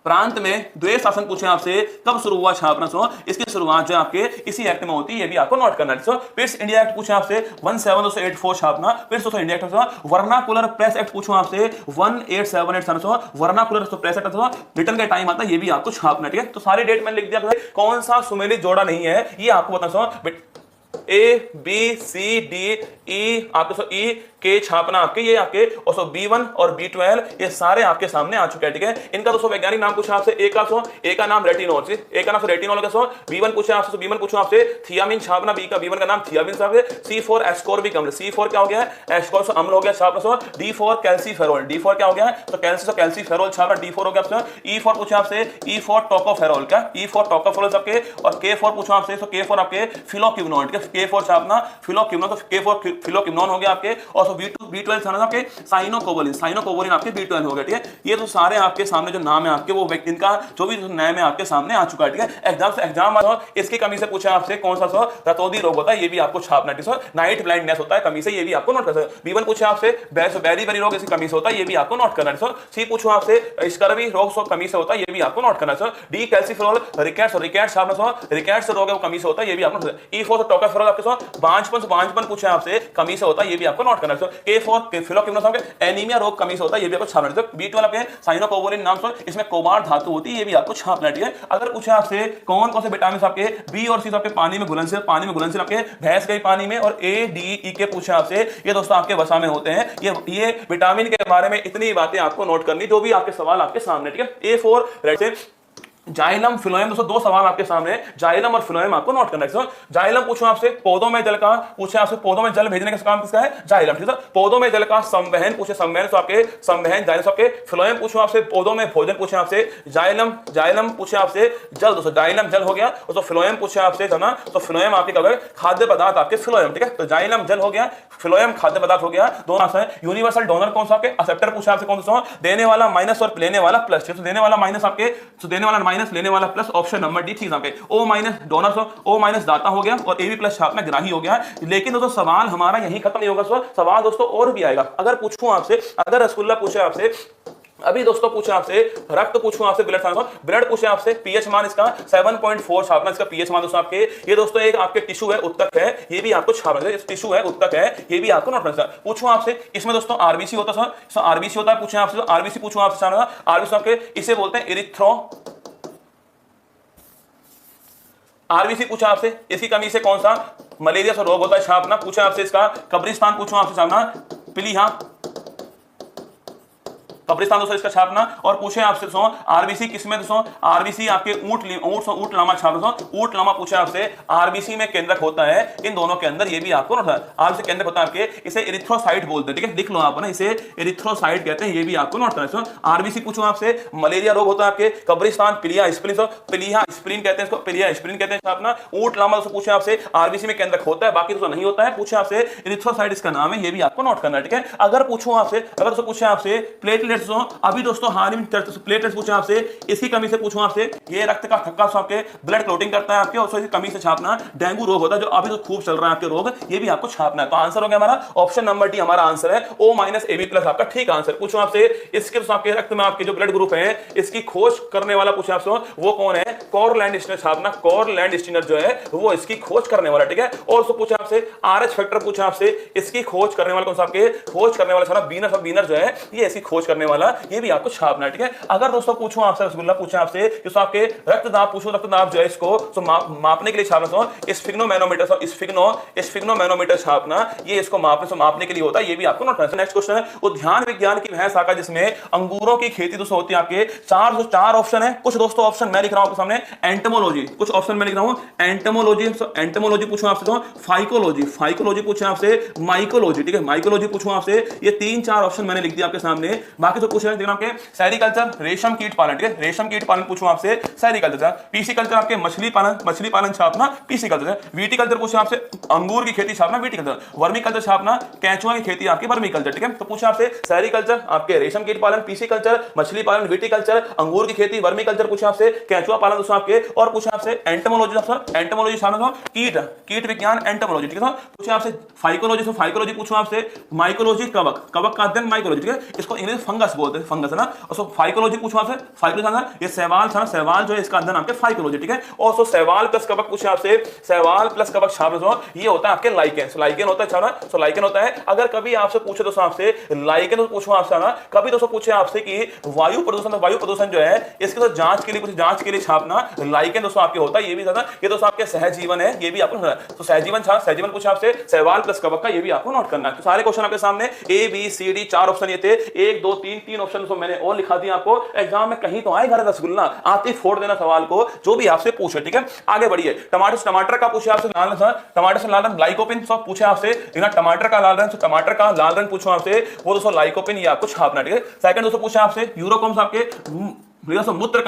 प्रांत में द्वैत शासन पूछे आपसे कब शुरू हुआ छापना, इसकी शुरुआत जो आपके इसी एक्ट में होती है, ये भी आपको नोट करना है। पियर्स इंडिया एक्ट पूछे आपसे 1784 छापना, Pitt's India act. Vernacular press act पूछूं आपसे 1878 वर्नाकुलर प्रेस एक्ट रिटर्न का टाइम आता है, ये भी आपको छापना, ठीक है। तो सारी डेट मैंने लिख दिया, कौन सा सुमेलित जोड़ा नहीं है ये आपको बताना। ए बी सी डी ई आपके ई के छापना आपके, ये आपके और B1 और B12 ये सारे आपके सामने आ चुके हैं, ठीक है। इनका दोस्तों वैज्ञानिक नाम पूछा आपसे, ए का नाम रेटिनोल, B1 पूछा आपसे, B1 पूछा आपसे थियामिन छापना, B1 का नाम थियामिन छापना। C4 एस्कॉर्बिक अम्ल, C4 क्या हो गया है, एस्कॉर्बिक अम्ल हो गया छापना। D4 कैल्सीफेरोल, D4 क्या हो गया है, तो कैल्सीफेरोल छापना, D4 हो गया आपसे। E4 पूछा आपसे, E4 टोकोफेरोल, क्या E4 टोकोफेरोल आपके। और K4 पूछा आपसे, तो K4 आपके फिलोक्विनोन, ठीक है। K4 छापना फिलोक्विनोन, तो K4 फिलोक्विनोन हो गया आपके। और B12 आपके साइनोकोवलिन आपके B12 हो गया, ठीक है। ये तो सारे आपके सामने जो नाम है आपके, वो इनका जो भी नाम है आपके सामने आ चुका है, ठीक है। एग्जाम इसकी कमी से पूछा आपसे कौन सा रतौंधी रोग होता है, ये भी आपको छापना, ठीक है। नाइट ब्लाइंडनेस होता है कमी से, ये भी आपको नोट करना है। B1 पूछा आपसे बेरी रोग इसकी कमी से होता है, ये भी आपको नोट करना है। C पूछा आपसे स्कर्वी रोग कमी से होता है, ये भी आपको नोट करना है। D कैल्सीफेरोल रिकेट्स छापना, रिकेट्स रोग कमी से होता है, ये भी आपको। E4 टोकोफेरोल आपके बांझपन पूछा आपसे कमी से होता है, ये भी आपको नोट करना K4 फिलोक्यूमिनस आपके एनीमिया रोग कमी से होता है, ये भी आपको छापना है। B12 आपके साइनोकोवोलिन नाम से, इसमें कोबाल्ट धातु होती है, ये भी आपको छापना है, ठीक है। अगर पूछे आपसे कौन कौन से विटामिन आपके बी और सी आपके पानी में घुलनशील आपके भैंस के पानी में, और A D E के पूछे आपसे, ये दोस्तों आपके वसा में होते हैं। ये विटामिन के बारे में इतनी बातें आपको नोट करनी, जो भी आपके सवाल आपके सामने, ठीक है। A4 राइट से जाइलम फिलोएम, दोस्तों दो सवाल आपके सामने, जाइलम और फिलोएम आपको नोट करना है। जाइलम पूछो आपसे पौधों में जल का, पूछे आपसे पौधों में जल भेजने का काम किसका है, जाइलम, ठीक है। पौधों में जल का संवहन पूछे, संवहन तो आपके संवहन जाइलम आपके। फिलोएम पूछो आपसे पौधों में भोजन, पूछे आपसे जाइलम पूछे आपसे जल, दोस्तों जाइलम जल हो गया। तो फिलोएम पूछे आपसे जना, तो फिलोएम आपके कब खाद्य पदार्थ आपके फिलोएम, ठीक है। तो जाइलम जल हो गया, फिलोएम खाद्य पदार्थ हो गया, दोनों आंसर है। यूनिवर्सल डोनर कौन सा आपके, एक्सेप्टर पूछा आपसे कौन सा, देने वाला माइनस और लेने वाला प्लस, ठीक है। देने वाला माइनस आपके, तो देने वाला माइनस, लेने वाला प्लस, ऑप्शन नंबर डी ठीक है। O minus donor, O minus दाता हो गया, और ए बी प्लस छापना ग्राही हो गया। लेकिन दोस्तों सवाल हमारा यही खत्म नहीं होगा, सवाल दोस्तों और भी आएगा। अगर पूछूं आपसे, अगर रसगुल्ला पूछे आपसे, अभी दोस्तों पूछे आपसे रक्त, पूछूं आपसे ब्लड पूछे आपसे, पीएच मान इसका 7.4 छापना, इसका पीएच मान दोस्तों आपके, ये दोस्तों एक आपके टिश्यू है, उत्तक है, ये भी आपको छापना है। टिश्यू है, उत्तक है, ये भी आपको नोट करना है। पूछूं आपसे इसमें दोस्तों आरबीसी होता है, सर आरबीसी होता है, पूछे आपसे आरबीसी, पूछूं आपसे आरबीसी आपके इसे बोलते हैं आरबीसी पूछा आपसे, इसकी कमी से कौन सा मलेरिया से रोग होता है, छापना। पूछा आपसे इसका कब्रिस्तान, पूछो आपसे छापना पीलिया, कब्रिस्तान दोस्तों इसका छापना। और पूछे आपसे दोस्तों आरबीसी किसमें, दोस्तों आरबीसी आपके ऊंट लामा छापना, ऊंट लामा पूछे आपसे आरबीसी में केंद्रक होता है, इन दोनों के अंदर, ये भी आपको आरबीसी केंद्रक होता है आपके, इसे एरिथ्रोसाइट बोलते हैं, ठीक है। लिख लो आप ना, इसे एरिथ्रोसाइट कहते हैं, ये भी आपको नोट करना है। आरबीसी पूछो आपसे मलेरिया रोग होता है आपके, कब्रिस्तान पीलिया स्प्लीन कहते हैं इसको, पीलिया स्प्लीन कहते हैं छापना। ऊंट लामा दोस्तों पूछे आपसे आरबीसी में केंद्रक होता है, बाकी दोस्तों नहीं होता है। पूछे आपसे एरिथ्रोसाइट इसका नाम है, ये भी आपको नोट करना है, ठीक है। अगर पूछूं आपसे, अगर दोस्तों पूछे आपसे प्लेटलेट्स, अभी दोस्तों हाल ही प्लेटलेट्स पूछे आपसे, इसकी कमी से पूछूं आपसे, ये रक्त का थक्का आपके ब्लड क्लोटिंग करता है आपके, और इसकी कमी से छापना डेंगू रोग होता है, जो अभी तो खूब चल रहा है आपके रोग, ये भी आपको छापना है। तो आंसर हो गया हमारा ऑप्शन नंबर डी, हमारा आंसर है O minus A B plus आपका ठीक आंसर। पूछो आपसे इसके आपके रक्त में आपके जो ब्लड ग्रुप है, इसकी खोज करने वाला पूछे आपसे वो कौन है, कॉरलैंड स्टीनर छापना, कॉरलैंड स्टीनर जो है वो इसकी खोज करने वाला, ठीक है। और उसको पूछे आपसे आरएच फैक्टर, पूछे आपसे इसकी खोज करने वाला कौन सा आपके, खोज करने वाला सारा बीनर जो है, ये इसकी खोज करने वाला, ये भी आपको छापना, ठीक है। अगर दोस्तों पूछूं आपसे रसगुल्ला पूछे आपसे, जो आपके रक्तदाब पूछो, रक्तदाब जो है इसको तो मापने के लिए छापना, स्फिग्नोमैनोमीटर छापना, ये इसको मापने के लिए होता है, ये भी आपको नोट करना है। नेक्स्ट क्वेश्चन है उद्यान विज्ञान की वह शाखा जिसमें अंगूरों की खेती दोस्तों होती है आपके, चार ऑप्शन है। कुछ दोस्तों ऑप्शन मैं लिख रहा हूं आपके सामने, एंटोमोलॉजी, कुछ ऑप्शन मैं लिख रहा हूं एंटोमोलॉजी पूछूं आपसे, तो फाइकोलॉजी पूछे आपसे, माइकोलॉजी, ठीक है, माइकोलॉजी पूछूं आपसे, ये 3-4 ऑप्शन मैंने लिख दिया आपके सामने। बाकी तो पूछे आपके सेरिकल्चर, रेशम कीट पालन, ठीक है, रेशम कीट पालन पूछूं आपसे, सेरिकल्चर। पीसीकल्चर आपके मछली पालन छापना, पीसीकल्चर। वीटिकल्चर पूछे आपसे अंगूर की खेती छापना, वीटिकल्चर। वर्मीकल्चर छापना केंचुआ की खेती आपकी, वर्मीकल्चर, ठीक है। तो पूछे आपसे सेरिकल्चर आपके रेशम कीट पालन, पीसीकल्चर मछली पालन, वीटिकल्चर अंगूर की खेती, वर्मीकल्चर पूछे आपसे केंचुआ पालन दोस्तों आपके। और पूछे आपसे एंटोमोलॉजी छापना, कीट विज्ञान एंटोमोलॉजी, ठीक है। पूछे आपसे फाइकोलॉजी पूछो आपसे, माइकोलॉजी कवक का अध्ययन, माइकोलॉजी, ठीक है, इसको इंग्लिश फंगस बोलते हैं, फंगस है ना। और फाइकोलॉजी पूछो आपसे, फाइकोलॉजी ये सवाल जो है इसका अध्ययन आपके फाइकोलॉजी, ठीक है। और सो सवाल प्लस कवक पूछे आपसे, सवाल प्लस कवक छापना, ये होता है आपके लाइकेन होता है छापना, सो लाइकेन होता है। अगर कभी आपसे पूछे दोस्तों आपसे लाइकेन, तो पूछो आपसे ना, कभी दोस्तों पूछे आपसे कि वायु प्रदूषण जो है इसके तो जांच के लिए छापना, लाइकेन दोस्तों आपके होता है, ये भी ज्यादा, ये दोस्तों आपके सहजीवन है, ये भी आपको, तो सहजीवन पूछे आपसे सवाल प्लस कवक का, ये भी आपको नोट करना है। तो सारे क्वेश्चन आपके सामने A B C D 4 option ये थे, 1 2 3 ऑप्शन तो मैंने और लिखा दिया आपको। एग्जाम में कहीं तो आए घर रसगुल्ला, आते फोड़ देना सवाल को, जो भी आपसे पूछे, ठीक है। आगे बढ़िए, टमाटर का पूछे आपसे लाल रंग, टमाटर से लाल रंग लाइकोपिन, सब पूछे आपसे, टमाटर का लाल रंग पूछो आपसे, वो दोस्तों लाइकोपिन, ये आपको छापना, ठीक है। सेकंड दोस्तों पूछे आपसे यूरोकोम्स आपके मूत्र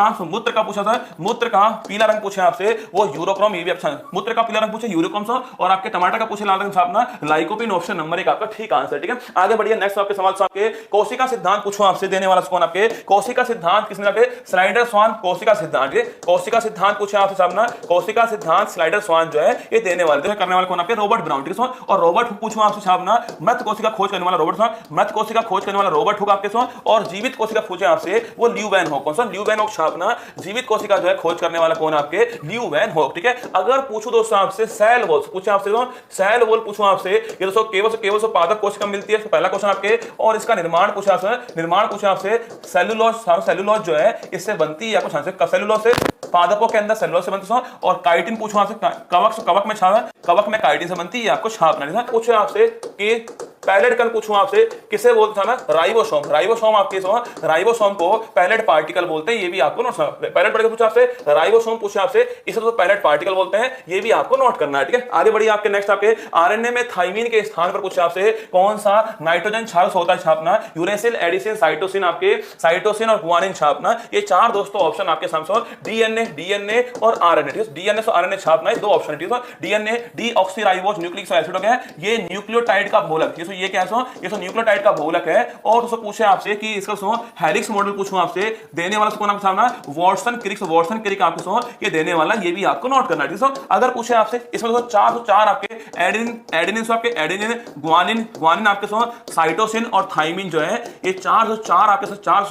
का पूछा था, मूत्र का पीला रंग पूछे आपसे, वो यूरोक्रोम, ये भी अच्छा, मूत्र का पीला रंग पूछे यूरोक्रोम, और आपके टमाटर का पूछे लाल रंग छापना, लाइकोपिन, ऑप्शन नंबर 1 आपका ठीक आंसर, ठीक है। आगे बढ़िए, नेक्स्ट आपके सवाल आपके कोशिका सिद्धांत पूछो आपसे, देने वाला कौन आपके, कोशिका सिद्धांत किसने आपके, स्लाइडर स्वान कोशिका सिद्धांत, कोशिका सिद्धांत पूछे आपसे छापना, कोशिका सिद्धांत स्लाइडर स्वान जो है ये देने वाले करने वाले कौन आपके, रॉबर्ट ब्राउन, ठीक है। और रॉबर्ट हुक पूछो आपसे छापना, मृत कोशिका खोज करने वाला रॉबर्ट हुक आपके, और जीवित कोशिका पूछे आपसे वो ल्यू वैन हो, कौन सा, ल्यू वैन होक छापना, जीवित कोशिका जो है खोज करने वाला कौन आपके, ल्यू वैन होक। ठीक है, अगर पूछूं दोस्तों आपसे सेल वॉल, पूछे आपसे सेल वॉल पूछूं आपसे, ये दोस्तों केवल पादप कोशिका मिलती है, तो पहला क्वेश्चन आपके, और इसका निर्माण पूछा आपसे, निर्माण पूछा आपसे सेलुलोज, सेलुलोज जो है इससे बनती है आपको, सेलुलोज से पादपों के अंदर सेलुलोज से बनती है, और काइटिन पूछो आपसे, कवक में छाप, कवक में काइटिन से बनती है, आपको छापना। पूछो आपसे कि पैलेट कण पूछूं आपसे, किसे बोलते हैं ना, राइबोसोम, राइबोसोम आपके राइबोसोम को पैलेट पार्टिकल बोलते हैं, ये भी आपको नोट, पैलेट पार्टिकल पूछा आपसे, राइबोसोम पूछे आपसे, इसे तो पैलेट पार्टिकल बोलते हैं, ये भी आपको नोट करना है। ठीक है, आगे बढ़िए आपके नेक्स्ट आपके आरएनए में थाइमिन के स्थान पर पूछे आपसे कौन सा नाइट्रोजन क्षारक होता है छापना, यूरेसिल, एडिसिन, साइटोसिन, आपके साइटोसिन और गुआनिन छापना। ये चार दोस्तों ऑप्शन आपके सामने, डीएनए, डीएनए और आरएनए। ठीक है, डीएनए से आरएनए छापना है, दो ऑप्शन। ठीक है, डीएनए डीऑक्सीराइबोज न्यूक्लिक एसिड हो गया, ये न्यूक्लियोटाइड का बहुलक, ये क्या है, ये तो न्यूक्लियोटाइड का बहुलक है। और दोस्तों पूछे आपसे कि इसका हेलिक्स मॉडल पूछूं आपसे, देने वाला कौन आपके सामने, वाटसन क्रिक, वाटसन क्रिक आपको ये देने वाला, ये भी आपको नोट करना है। अगर पूछे आपसे इसमें दोस्तों चार आपके एडेनिन, एडेनिन आपके एडेनिन, गुआनिन, गुआनिन आपके साइटोसिन और थाइमिन जो है, ये चार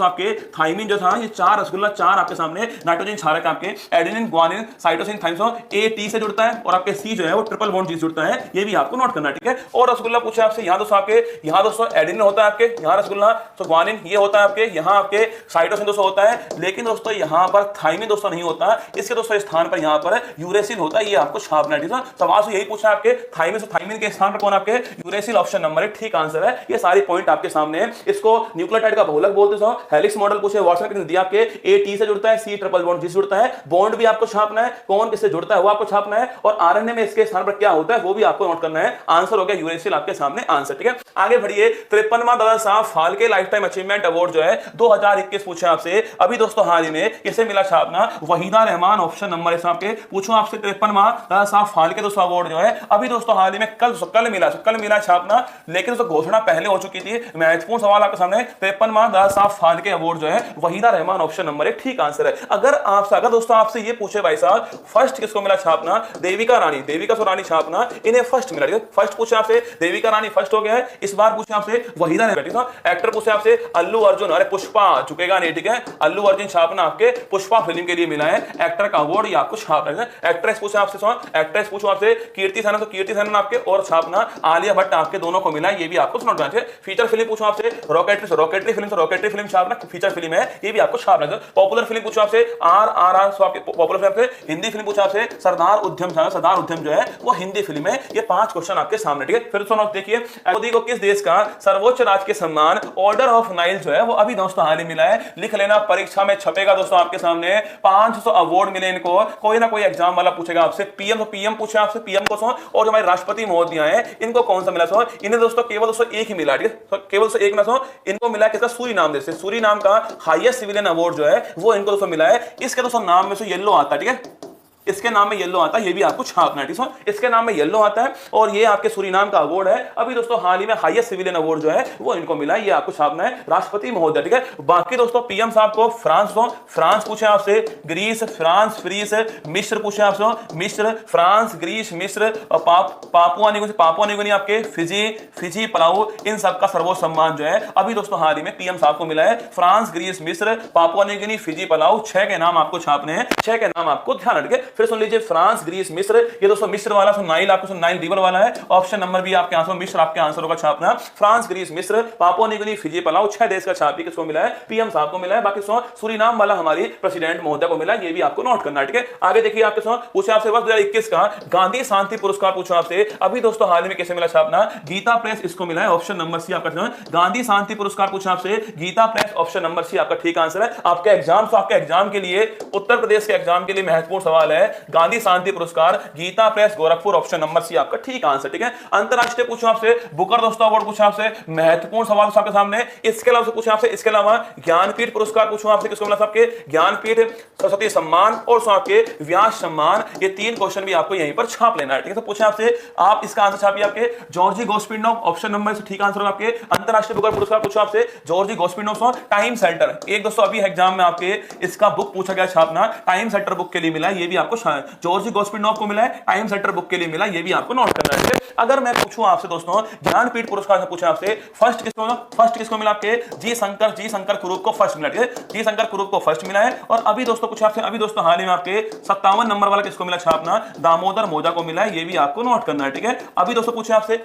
आपके थाइमिन जो था, ये चार रसगुल्ला, चार आपके सामने नाइट्रोजन क्षारक आपके, adenine, guanine, cytosine, thymine, A T से जुड़ता है, और आपके सी जो है वो ट्रिपल बॉन्ड टी से जुड़ता है, ये भी आपको नोट करना है। ठीक है, और रसगुल्ला पूछे आपसे, यहाँ दोस्तों आपके, यहाँ दोस्तों एडेनिन होता है आपके, यहाँ रसगुल्ला, तो गुआनिन ये होता है आपके, यहाँ आपके साइटोसिन दोस्तों होता है, लेकिन दोस्तों यहाँ पर थाइमिन दोस्तों नहीं होता, इसके दोस्तों स्थान पर यहाँ पर यूरेसिल होता है, ये आपको छापना है। ठीक है, सवाल से यही पूछा आपके, थाइमिन, थाइमिन के स्थान पर कौन आपके, यूरेसिल, ऑप्शन नंबर 1 ठीक आंसर है। ये सारी पॉइंट आपके सामने है, इसको न्यूक्लियोटाइड का बहुलक बोलते हैं। हेलिक्स मॉडल पूछे, वाटसन दिया आपके, ए टी से जुड़ता है, सी ट्रिपल बॉन्ड जी से जुड़ता है, बॉन्ड भी आपको छापना है, कौन किससे जुड़ता है वो आपको छापना है, और आरएनए में इसके स्थान पर क्या होता है वो भी आपको नोट करना है। आंसर हो गया यूरेसिल आपके सामने आंसर। ठीक है, आगे बढ़िए, 53वां Dada Saheb Phalke life time achievement award जो है 2021 पूछे आपसे, अभी दोस्तों हाल ही में किसे मिला छापना, वहीदा रहमान, ऑप्शन नंबर इस आपके, पूछो आपसे 53वां दादा साहब फाल्के दोस्तों अवार्ड जो है अभी दोस्तों हाल ही में कल मिला छापना, लेकिन दोस्तों घोषणा पहले हो चुकी थी। महत्वपूर्ण सवाल आपके सामने, 53वां दादा साहब फाल्के अवार्ड जो है वहीदा रहमान, ऑप्शन नंबर 1 ठीक आंसर है। अगर दोस्तों आपसे ये पूछे भाई साहब फर्स्ट किसको मिला छापना, देविका रानी, देविका रानी छापना, इन्हें फर्स्ट मिला। फर्स्ट पूछे आपसे देविका रानी फर्स्ट हो गया है, इस बार पूछे आपसे वहीदा रहमान। एक्टर पूछे आपसे अल्लू अर्जुन, अरे पुष्पा चुकेगा नहीं, ठीक है, अल्लू अर्जुन छापना आपके पुष्पा फिल्म के लिए मिला है एक्टर का अवार्ड, ये आपको छापना है। एक्ट्रेस पूछे आपसे, एक्ट्रेस पूछो आपसे कीर्ति सेनन, तो कीर्ति सेनन आपके और छापना आलिया भट्ट आपके दोनों को मिला है, ये भी आपको सुनना चाहिए। फीचर फिल्म पूछो आपसे रॉकेटरी, रॉकेटरी फिल्म, रॉकेटरी फिल्म छापना फीचर फिल्म है, ये भी आपको छापना है। पॉपुलर फिल्म पूछो आपसे आरआरआर, पॉपुलर फिल्म से हिंदी फिल्म पूछो आपसे सरदार उद्यम, सरदार उद्यम जो है वो हिंदी फिल्म है। ये 5 क्वेश्चन आपके सामने, ठीक है। फिर सुनो देखिए, मोदी को किस देश का सर्वोच्च राजकीय सम्मान ऑर्डर ऑफ नाइल जो है वो अभी दोस्तों हाल ही मिला है, लिख लेना, परीक्षा में छपेगा दोस्तों आपके सामने। 500 अवार्ड मिले इनको, कोई ना कोई एग्जाम वाला पूछेगा आपसे। पीएम, तो पीएम पूछे आपसे, पीएम को और जो हमारे राष्ट्रपति महोदय हैं इनको कौन सा मिला इन्हें दोस्तों केवल दोस्तों एक ही मिला, ठीक है, केवल एक ना इनको मिला किसका, सूरीनाम देश से, सूरीनाम का हाईएस्ट सिविलियन अवार्ड जो है वो इनको दोस्तों मिला है। इसके दोस्तों नाम में से येलो आता है, ठीक है, इसके नाम में येलो आता है, ये भी आपको छापना है, ठीक है, इसके नाम में येलो आता है और ये आपके सूरीनाम का अवार्ड है। अभी दोस्तों हाल ही में हाईएस्ट सिविलियन अवार्ड जो है वो इनको मिला है, ये आपको छापना है, राष्ट्रपति महोदय, ठीक है। बाकी दोस्तों पीएम साहब को फ्रांस, फ्रांस पूछे आपसे, ग्रीस, फ्रांस, फ्रीस, मिस्र पूछे आपसे, मिस्र, फ्रांस, ग्रीस, मिस्र, पापुआ न्यूगिनी आपके, फिजी, पलाऊ, इन सबका सर्वोच्च सम्मान जो है अभी दोस्तों हाल ही में पीएम साहब को मिला है। फ्रांस, ग्रीस, मिस्र, पापुआ न्यूगिनी, फिजी, पलाऊ, 6 के नाम आपको छापने हैं, 6 के नाम आपको ध्यान रखिए। फिर सुन लीजिए, फ्रांस, ग्रीस, मिस्र, ये दोस्तों मिस्र वाला नाइल आपको नाइल रिवर वाला है, ऑप्शन नंबर भी आपके आंसर, मिस्र आपके आंसर होगा छापना। फ्रांस, ग्रीस, मिस्र, पापुआ न्यूगिनी, फिजी, पलाऊ, 6 देश का छापी किसको मिला है, पीएम साहब को मिला है। बाकी सूरीनाम वाला हमारी प्रेसिडेंट महोदय को मिला है, ये भी आपको नोट करना है, ठीक है। आगे देखिए आपके पूछे आपसे वर्ष 2021 का गांधी शांति पुरस्कार पूछा आपसे, अभी दोस्तों हाल में कैसे मिला छापना, गीता प्रेस इसको मिला है, ऑप्शन नंबर सी आपका गांधी शांति पुरस्कार पूछा आपसे, Gita Press, option number C आपका ठीक आंसर है। आपके एग्जाम के लिए, उत्तर प्रदेश के एग्जाम के लिए महत्वपूर्ण सवाल है, गांधी शांति पुरस्कार, Gita Press, Gorakhpur, option number C आपका ठीक आंसर, ठीक है। अंतरराष्ट्रीय पूछो आपसे, बुकर दोस्तों अवार्ड पूछा आपसे, महत्वपूर्ण सवाल आपके सामने। इसके अलावा पूछा आपसे, इसके अलावा ज्ञानपीठ पुरस्कार पूछो आपसे, किसको मिला आपके, ज्ञानपीठ, सरस्वती सम्मान और आपके व्यास सम्मान, ये 3 क्वेश्चन भी आपको यहीं पर छाप लेना है, ठीक है। तो पूछे आपसे, आप इसका आंसर छापिए, आपके जॉर्जी गोस्पिनोव, ऑप्शन नंबर से ठीक आंसर होगा आपके। अंतरराष्ट्रीय बुकर पुरस्कार पूछो आपसे, जॉर्जी गोस्पिनोव, टाइम सेंटर, एक दोस्तों अभी एग्जाम में आपके इसका बुक पूछा गया छापना, टाइम सेंटर बुक के लिए मिला, ये भी आपको आपको जॉर्जी गोस्पिनोव को मिला है, टाइम सेंटर बुक के लिए मिला, ये भी आपको नोट करना है। अगर मैं पूछूं आपसे दोस्तों ज्ञानपीठ पुरस्कार से पूछा आपसे फर्स्ट किसको मिला आपके जी शंकर कुरूप को फर्स्ट मिला, ठीक है, जी शंकर कुरूप को फर्स्ट मिला है। और अभी दोस्तों पूछा आपसे, अभी दोस्तों हाल ही में आपके 57 नंबर वाला किसको मिला छापना, दामोदर मोजा को मिला है, ये भी आपको नोट करना है, ठीक है। अभी दोस्तों पूछे आपसे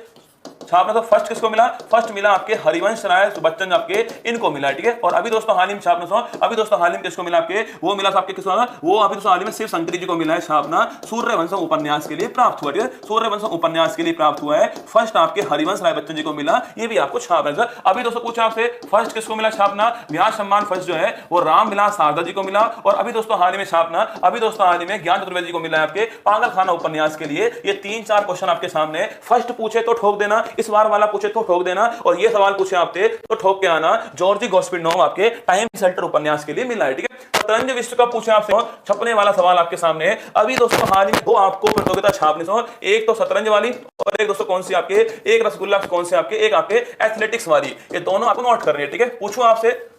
छापना तो फर्स्ट किसको मिला, फर्स्ट मिला आपके हरिवंश राय बच्चन आपके इनको मिला, ठीक है। और अभी दोस्तों हाल ही में छापना अभी दोस्तों हाल ही में किसको मिला आपके, वो मिला आपके किसको, वो अभी दोस्तों हाल ही में शिव शंकरी जी को मिला है छापना, सूर्यवंशम उपन्यास के लिए प्राप्त हुआ, ठीक है, सूर्यवंशम उपन्यास के लिए प्राप्त हुआ है। फर्स्ट आपके हरिवंश राय बच्चन जी को मिला, ये भी आपको छापना है। अभी दोस्तों पूछा आपसे फर्स्ट किसको मिला छापना, व्यास सम्मान फर्स्ट जो है वो राम विलास शारदा जी को मिला। और अभी दोस्तों हाल ही में छापना, अभी दोस्तों हाल ही में ज्ञान चतुर्वेदी जी को मिला है आपके पागल खाना उपन्यास के लिए। ये 3-4 क्वेश्चन आपके सामने, फर्स्ट पूछे तो ठोक देना, इस बार वाला पूछे तो ठोक देना, और ये सवाल पूछे आपसे तो ठोक के आना। जॉर्जी गोस्पिनोव आपके टाइम सेंटर उपन्यास के लिए मिला है, ठीक है। शतरंज विश्व कप पूछे आपसे, छपने वाला सवाल आपके सामने है। अभी दोस्तों हाल ही में 2 आपको प्रतियोगिता छापने से, एक तो शतरंज वाली और एक दोस्तों कौन सी आपके, एक रसगुल्ला कौन से आपके, एक आपके एथलेटिक्स वाली, ये दोनों आपको नोट करनी है, ठीक है। पूछो आपसे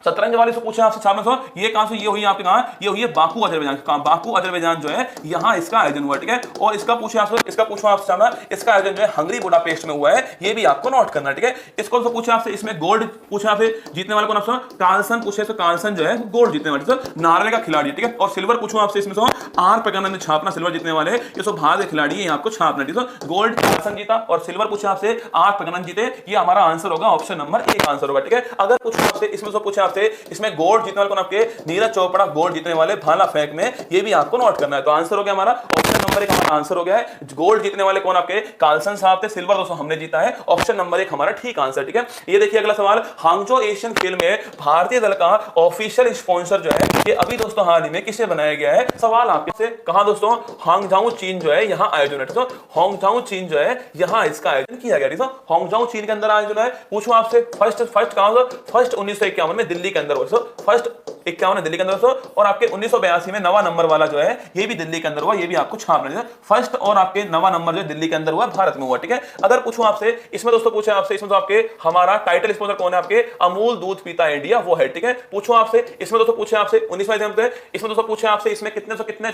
शतरंज वाले से पूछा आपसे छापने से, ये कहां से, ये हुई आपके कहां, ये हुई है बाकू अजरबैजान, बाकू अजरबैजान जो है यहां इसका आयोजन हुआ, ठीक है। और इसका पूछा आपसे, इसका पूछा आपसे छापना, इसका आयोजन जो है हंगरी बुडापेस्ट में हुआ है, ये भी आपको नोट करना, ठीक है। इसको तो पूछा आपसे, इसमें गोल्ड पूछा आपसे, जीतने वाले कौन आपसे, कार्लसन पूछे तो कार्लसन जो है गोल्ड जीतने वाले नॉर्वे का खिलाड़ी, ठीक है। और सिल्वर पूछूं आपसे, इसमें तो आर प्रकरण छापना, सिल्वर जीतने वाले ये सब भारत के खिलाड़ी है, आपको छापना, ठीक है। गोल्ड कार्लसन जीता और सिल्वर पूछा आपसे, आर प्रकरण जीते, ये हमारा आंसर होगा, ऑप्शन नंबर 1 आंसर होगा, ठीक है। अगर पूछूं आपसे इसमें से पूछा आपसे, इसमें गोल्ड जीतने वाले कौन आपके, नीरज चोपड़ा गोल्ड जीतने वाले भाला फेंक में, ये भी आपको नोट करना है। तो आंसर हो गया हमारा ऑप्शन नंबर 1 हमारा आंसर हो गया है। गोल्ड जीतने वाले कौन आपके, कार्लसन साहब थे, सिल्वर दोस्तों हमने जीता है, ऑप्शन नंबर 1 हमारा ठीक आंसर, ठीक है। ये देखिए अगला सवाल, हांगझो एशियन खेल में भारतीय दल का ऑफिशियल स्पॉन्सर जो है ये अभी दोस्तों हाल ही में किसे बनाया गया है। सवाल आपके से कहां दोस्तों, हांगझाऊ चीन जो है यहां आयोजन है, हांगझाऊ चीन जो है यहां इसका आयोजन किया गया, ठीक है। हांगझाऊ चीन के अंदर आयोजन है। पूछूं आपसे फर्स्ट कहां, फर्स्ट 1951 में दिल्ली के अंदर हुआ, फर्स्ट 51 दिल्ली के अंदर और आपके 1982 में नवा नंबर वाला जो है ये भी दिल्ली के अंदर हुआ, ये भी आपको छापना है। फर्स्ट और आपके नवा नंबर जो दिल्ली के अंदर हुआ, भारत में हुआ, ठीक है। अगर पूछूं आपसे इसमें दोस्तों, पूछे आपसे इसमें तो आपके हमारा टाइटल स्पॉन्सर कौन है, आपके अमूल दूध पीता इंडिया वो है, ठीक है। पूछूं आपसे इसमें दोस्तों, पूछे आपसे 19वां एग्जाम पे, इसमें दोस्तों पूछे आपसे इसमें कितने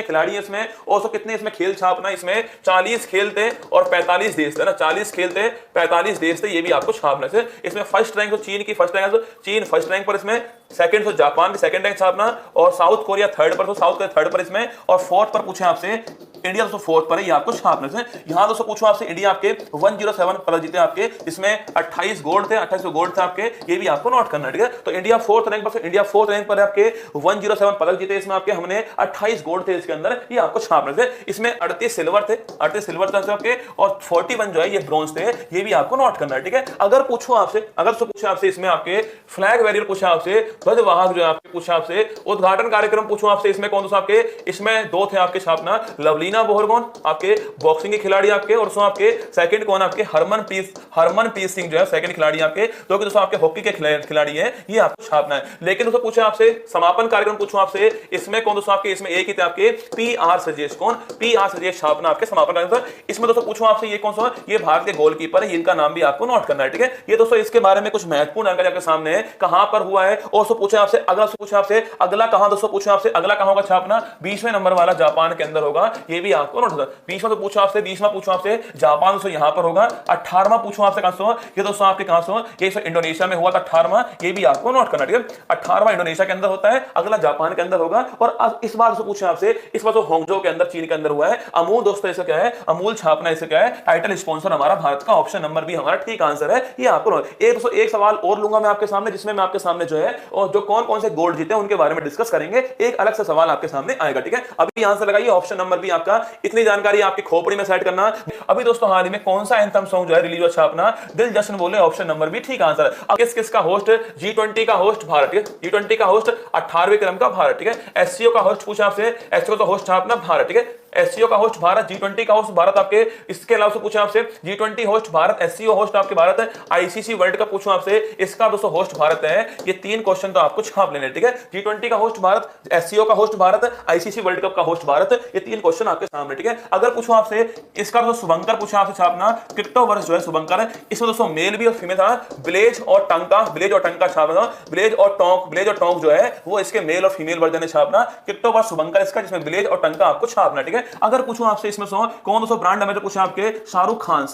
खिलाड़ी है इसमें, और तो कितने इसमें खेल छापना, इसमें 40 खेल थे और 45 देश थे ना, 40 खेल थे 45 देश थे, ये भी आपको छापना है। इसमें फर्स्ट रैंक तो चीन की फर्स्ट रैंक, चीन फर्स्ट रैंक पर, इसमें सेकंड तो जापान की सेकंड रैंक छापना, और साउथ कोरिया थर्ड पर, तो साउथ कोरिया थर्ड पर इसमें, और फोर्थ पर पूछे आपसे इंडिया दोस्तों फोर्थ पर है, ये आपको छापना है। यहां दोस्तों पूछो आपसे, इंडिया आपके 107 पदक जीते आपके, इसमें 28 गोल्ड थे, 28 गोल्ड थे आपके, ये भी आपको नोट करना है, ठीक है। तो इंडिया फोर्थ रैंक पर, इंडिया फोर्थ रैंक पर आपके 107 पदक जीते, इसमें आपके हमने 28 गोल्ड थे इसके अंदर, ये आपको छापना है। इसमें 38 सिल्वर थे, 38 सिल्वर थे आपके, और 41 जो है ये ब्रॉन्ज थे, ये भी आपको नोट करना है, ठीक है। अगर पूछो आपसे, इसमें आपके फ्लैग वैरियर पूछा आपसे, ध्वजवाहक जो आपके पूछा आपसे, उद्घाटन कार्यक्रम पूछो आपसे, इसमें कौन सा आपके, इसमें 2 थे आपके छापना, लवलीना बोहरगोन आपके बॉक्सिंग के खिलाड़ी आपके, और उसमें आपके सेकंड कौन आपके, हरमनप्रीत सिंह जो है सेकंड खिलाड़ी आपके, जो कि दोस्तों आपके हॉकी के खिलाड़ी है, ये आपको छापना है। लेकिन दोस्तों पूछा आपसे समापन कार्यक्रम पूछो आपसे, इसमें कौन दोस्तों आपके, इसमें एक ही थे आपके पी.आर. सजेश, कौन पी.आर. सजेश छापना आपके समापन कार्यक्रम। इसमें दोस्तों पूछो आपसे ये कौन सा, ये भारत के गोलकीपर है, इनका नाम भी आपको नोट करना है, ठीक है। ये दोस्तों इसके बारे में कुछ महत्वपूर्ण जानकारी आपके सामने है, कहां पर हुआ है। और सो पूछा आपसे अगला, पूछा आपसे अगला कहां, दोस्तों पूछा आपसे अगला कहां होगा छापना, 20वें नंबर वाला जापान के अंदर होगा, ये भी आपको नोट करना। 20वां तो पूछा आपसे, 20वां पूछा आपसे जापान दोस्तों यहां पर होगा। 18वां पूछो आपसे कहां से, ये दोस्तों आपके कहां से, ये इंडोनेशिया में हुआ था 18वां, ये भी आपको नोट करना, ठीक है। 18वां इंडोनेशिया के अंदर होता है, अगला जापान के अंदर होगा। और इस बार से पूछा आपसे, इस बार तो हांगझो के अंदर चीन के अंदर हुआ है। अमूल दोस्तों इसका क्या है, अमूल छापना इससे क्या है, टाइटल स्पॉन्सर हमारा भारत का, ऑप्शन नंबर भी हमारा ठीक आंसर है, ये आपको। एक सवाल और लूंगा मैं आपके सामने, जिसमें मैं आपके सामने जो है और जो कौन से गोल्ड जीते उनके बारे में डिस्कस करेंगे, एक अलग से सवाल आपके सामने आएगा, ठीक है। अभी आंसर लगाइए, ऑप्शन नंबर भी आपका, इतनी जानकारी आपकी खोपड़ी में सेट करना। अभी दोस्तों हाल ही में कौन सा एंथम सॉन्ग जो है रिलीज हुआ छापना, दिल जश्न बोले, ऑप्शन नंबर भी ठीक आंसर है। अब किसका होस्ट, G20 का होस्ट भारत, ठीक है। G20 का होस्ट 18वें क्रम का भारत, ठीक है। SCO का होस्ट पूछा आपसे, SCO का होस्ट छापना भारत, ठीक है। एससीओ का होस्ट भारत, G20 का होस्ट भारत आपके, इसके अलावा पूछे आपसे G20 host Bharat, SCO host आपके भारत है, आईसीसी वर्ल्ड कप पूछूं आपसे, इसका दोस्तों होस्ट भारत है। ये 3 क्वेश्चन तो आपको छाप लेने, ठीक है। G20 का होस्ट भारत, एससीओ का host Bharat, ICC world cup का होस्ट भारत, ये 3 क्वेश्चन आपके सामने, ठीक है। अगर पूछूं आपसे इसका दोस्तों शुभंकर पूछा आपसे छापना, क्रिप्टोवर्स जो है शुभंकर है, इसमें दोस्तों मेल भी और फीमेल था, ब्लेज और टंका छापना, ब्लेज और टोंक जो है वो इसके मेल और फीमेल वर्जन है छापना, क्रिप्टोवर्स शुभंकर इसका, जिसमें ब्लेज और टंका आपको छापना, ठीक है। अगर पूछूं आपसे इसमें कौन दोस्तों ब्रांड एम्बेसडर पूछा आपके, शाहरुख खान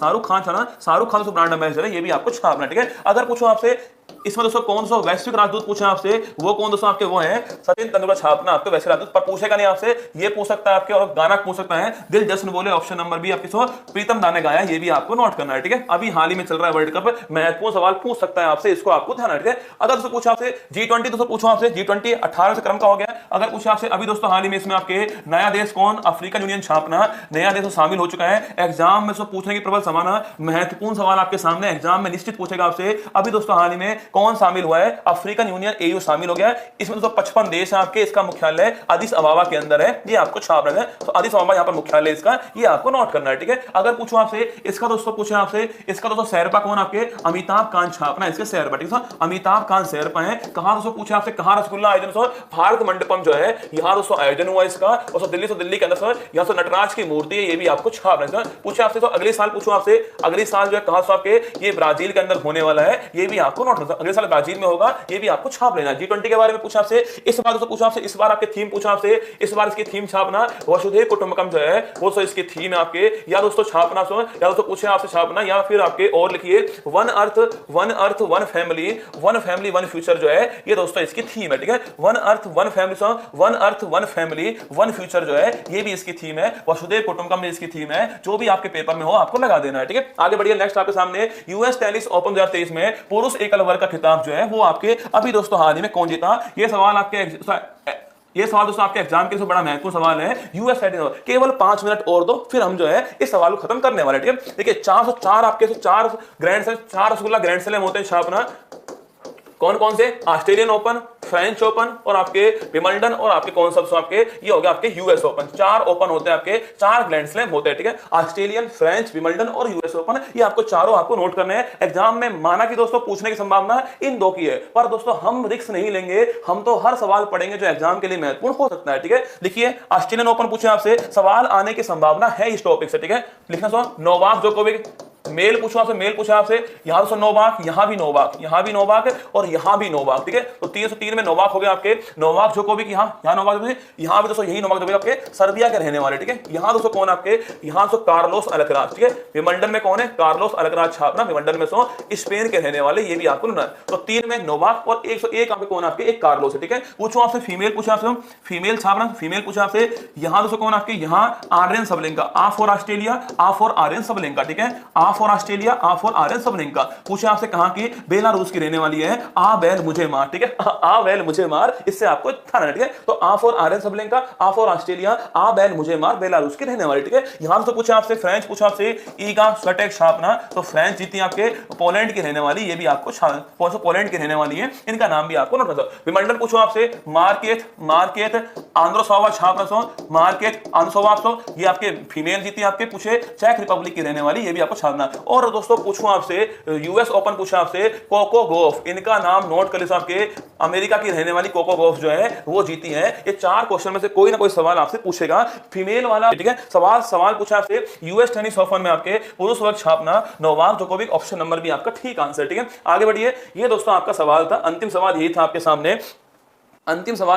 था ना, शाहरुख खान दोस्तों ब्रांड एम्बेसडर है, ये भी आपको छापना, ठीक है। अगर पूछूं आपसे इसमें दोस्तों कौन सा वैश्विक राजदूत पूछा आपसे, वो कौन दोस्तों आपके, वो है सचिन तेंदुलकर छापना आपके वैश्विक राजदूत। पर पूछेगा नहीं आपसे, ये पूछ सकता है आपके, और गाना पूछ सकता है दिल जश्न बोले, ऑप्शन नंबर बी आपके प्रीतम दा ने गाया, ये भी आपको नोट करना है, ठीक है। अभी हाल ही में चल रहा है वर्ल्ड कप, महत्वपूर्ण सवाल पूछ सकता है आपसे, इसको आपको ध्यान रखना है। अगर दोस्तों पूछा आपसे G20 दोस्तों पूछो आपसे, G20 18 क्रम का हो गया। अगर पूछा आपसे अभी दोस्तों हाल ही में इसमें आपके नया देश कौन, अफ्रीकन यूनियन छापना, नया देश शामिल हो चुका है। एग्जाम में पूछने की प्रबल संभावना, महत्वपूर्ण सवाल आपके सामने एग्जाम में निश्चित पूछेगा आपसे। अभी दोस्तों हाल ही में कौन शामिल हुआ है, अफ्रीकन यूनियन AU शामिल हो गया है। इसमें दोस्तों 55 देश है आपके, इसका मुख्यालय अदिस अबाबा के अंदर है, ये आपको छाप रखना है। तो अदिस अबाबा यहाँ पर मुख्यालय इसका, ये आपको नोट करना है, ठीक है। अगर पूछो आपसे इसका दोस्तों पूछे आपसे, इसका दोस्तों शेरपा कौन आपके, अमिताभ कांत छापना इसके शेरपा, ठीक है। अमिताभ कांत शेरपा है। कहां दोस्तों पूछे आपसे, कहां रसगुल्ला आयोजन, भारत मंडपम जो है यहाँ दोस्तों आयोजन हुआ इसका, और दिल्ली के अंदर यहाँ से नटराज की मूर्ति है, ये भी आपको छाप रखना है। पूछे आपसे तो अगले साल पूछो आपसे, अगले साल जो है कहां आपके, ये ब्राजील के अंदर होने वाला है, ये भी आपको नोट करना है, अगले साल ब्राजील में होगा, ये भी आपको छाप लेना है। G20 के बारे में पूछा आपसे, इस बार दोस्तों पूछा आपसे, इस बार आपके थीम पूछा आपसे, इस बार इसकी थीम छापना वसुधैव कुटुंबकम जो है वो सो इसकी थीम है आपके, या दोस्तों छापना या दोस्तों पूछे आपसे छापना, या फिर आपके और लिखिए one earth one family one future जो है, ये दोस्तों इसकी थीम है, ठीक है। One earth one family one future जो है, ये भी इसकी थीम है, वसुधैव कुटुंबकम में इसकी थीम है। जो भी आपके पेपर में हो आपको लगा देना है, ठीक है। आगे बढ़िए, नेक्स्ट आपके सामने यूएस टेनिस ओपन 2023 में पुरुष एकल वर्ग का खिताब जो है वो आपके अभी दोस्तों हाल ही में कौन जीता, ये सवाल दोस्तों आपके एग्जाम के लिए बड़ा महत्वपूर्ण सवाल है। यूएस केवल 5 मिनट और दो, फिर हम जो है इस सवाल को खत्म करने वाले, ठीक है। देखिए 404 आपके 4 grand slam, 4 rasgulla grand slam होते हैं छापना, कौन कौन से, ऑस्ट्रेलियन ओपन, फ्रेंच ओपन और आपके विंबलडन, और आपके कौन सा आपके, ये हो गया आपके यूएस ओपन। 4 ओपन होते हैं आपके, 4 ग्रैंड स्लैम होते हैं, ठीक है। ऑस्ट्रेलियन, फ्रेंच, विंबलडन और यूएस ओपन, ये आपको चारों आपको नोट करने हैं। एग्जाम में माना कि दोस्तों पूछने की संभावना इन 2 की है, पर दोस्तों हम रिस्क नहीं लेंगे, हम तो हर सवाल पढ़ेंगे जो एग्जाम के लिए महत्वपूर्ण हो सकता है, ठीक है। लिखिए ऑस्ट्रेलियन ओपन पूछे आपसे, सवाल आने की संभावना है इस टॉपिक से, ठीक है। लिखना नोवाक जोकोविक, मेल पूछा आपसे, यहां से नोवाक, यहां भी नोवाक और यहां भी नोवाक, ठीक है। तो 303 में नोवाक हो गया आपके, नोवाक जोकोविक, यहां नोवाक, यहां भी दोस्तों यही नोवाक जोकोविक आपके सर्बिया के रहने वाले, ठीक है। यहां दोस्तों कौन आपके, यहां से कार्लोस अल्कराज, ठीक है। विंबलडन में कौन है, कार्लोस अल्कराज छापना, विंबलडन में स्पेन के रहने वाले, ये भी आपको ना। तो 3 में नोवाक और 101 आपके कौन आपके, एक कार्लोस है, ठीक है। पूछो आपसे फीमेल पूछा आपसे, फीमेल छापना, फीमेल पूछा आपसे, यहां दोस्तों कौन आपके, यहां Aryna Sabalenka, A for Australia, A for Aryna Sabalenka, ठीक है। A for Australia, A for Aryna Sabalenka. पूछे आपसे कहां की, बेलारूस की रहने वाली है, आ बैल मुझे मार, ठीक है। आ बैल मुझे मार, इससे आपको ध्यान रखना, ठीक है। तो A for Aryna Sabalenka, A for Australia, आ बैल मुझे मार, बेलारूस की रहने वाली, ठीक है। यहां से पूछा आपसे फ्रेंच पूछा आपसे, ईगा स्वेटेक छापना, तो फ्रेंच जीती आपके पोलैंड की रहने वाली, ये भी आपको कौन सा पोलैंड की रहने वाली है, इनका नाम भी आपको नोट करना। विंबलडन पूछो आपसे, मार्केट आंद्रोसोवा छापना, मार्केट आंद्रोसोवा, ये आपके फीमेल जीती आपके, पूछे चेक रिपब्लिक की रहने वाली, ये भी आपको छापना। और दोस्तों पूछूं आपसे यूएस ओपन पूछा आपसे, कोको गोफ, इनका नाम नोट कर लीजिए, आपके अमेरिका की रहने वाली कोको गोफ जो है वो जीती है। ये 4 क्वेश्चन में से कोई ना कोई सवाल आपसे पूछेगा, फीमेल वाला, ठीक है। सवाल पूछा आपसे यूएस टेनिस ओपन में आपके पुरुष वर्ग छापना, नोवाक जोकोविक, ऑप्शन नंबर भी आपका ठीक आंसर, ठीक है। आगे बढ़िए, ये दोस्तों आपका सवाल था, अंतिम सवाल यही था आपके सामने, अंतिम सवाल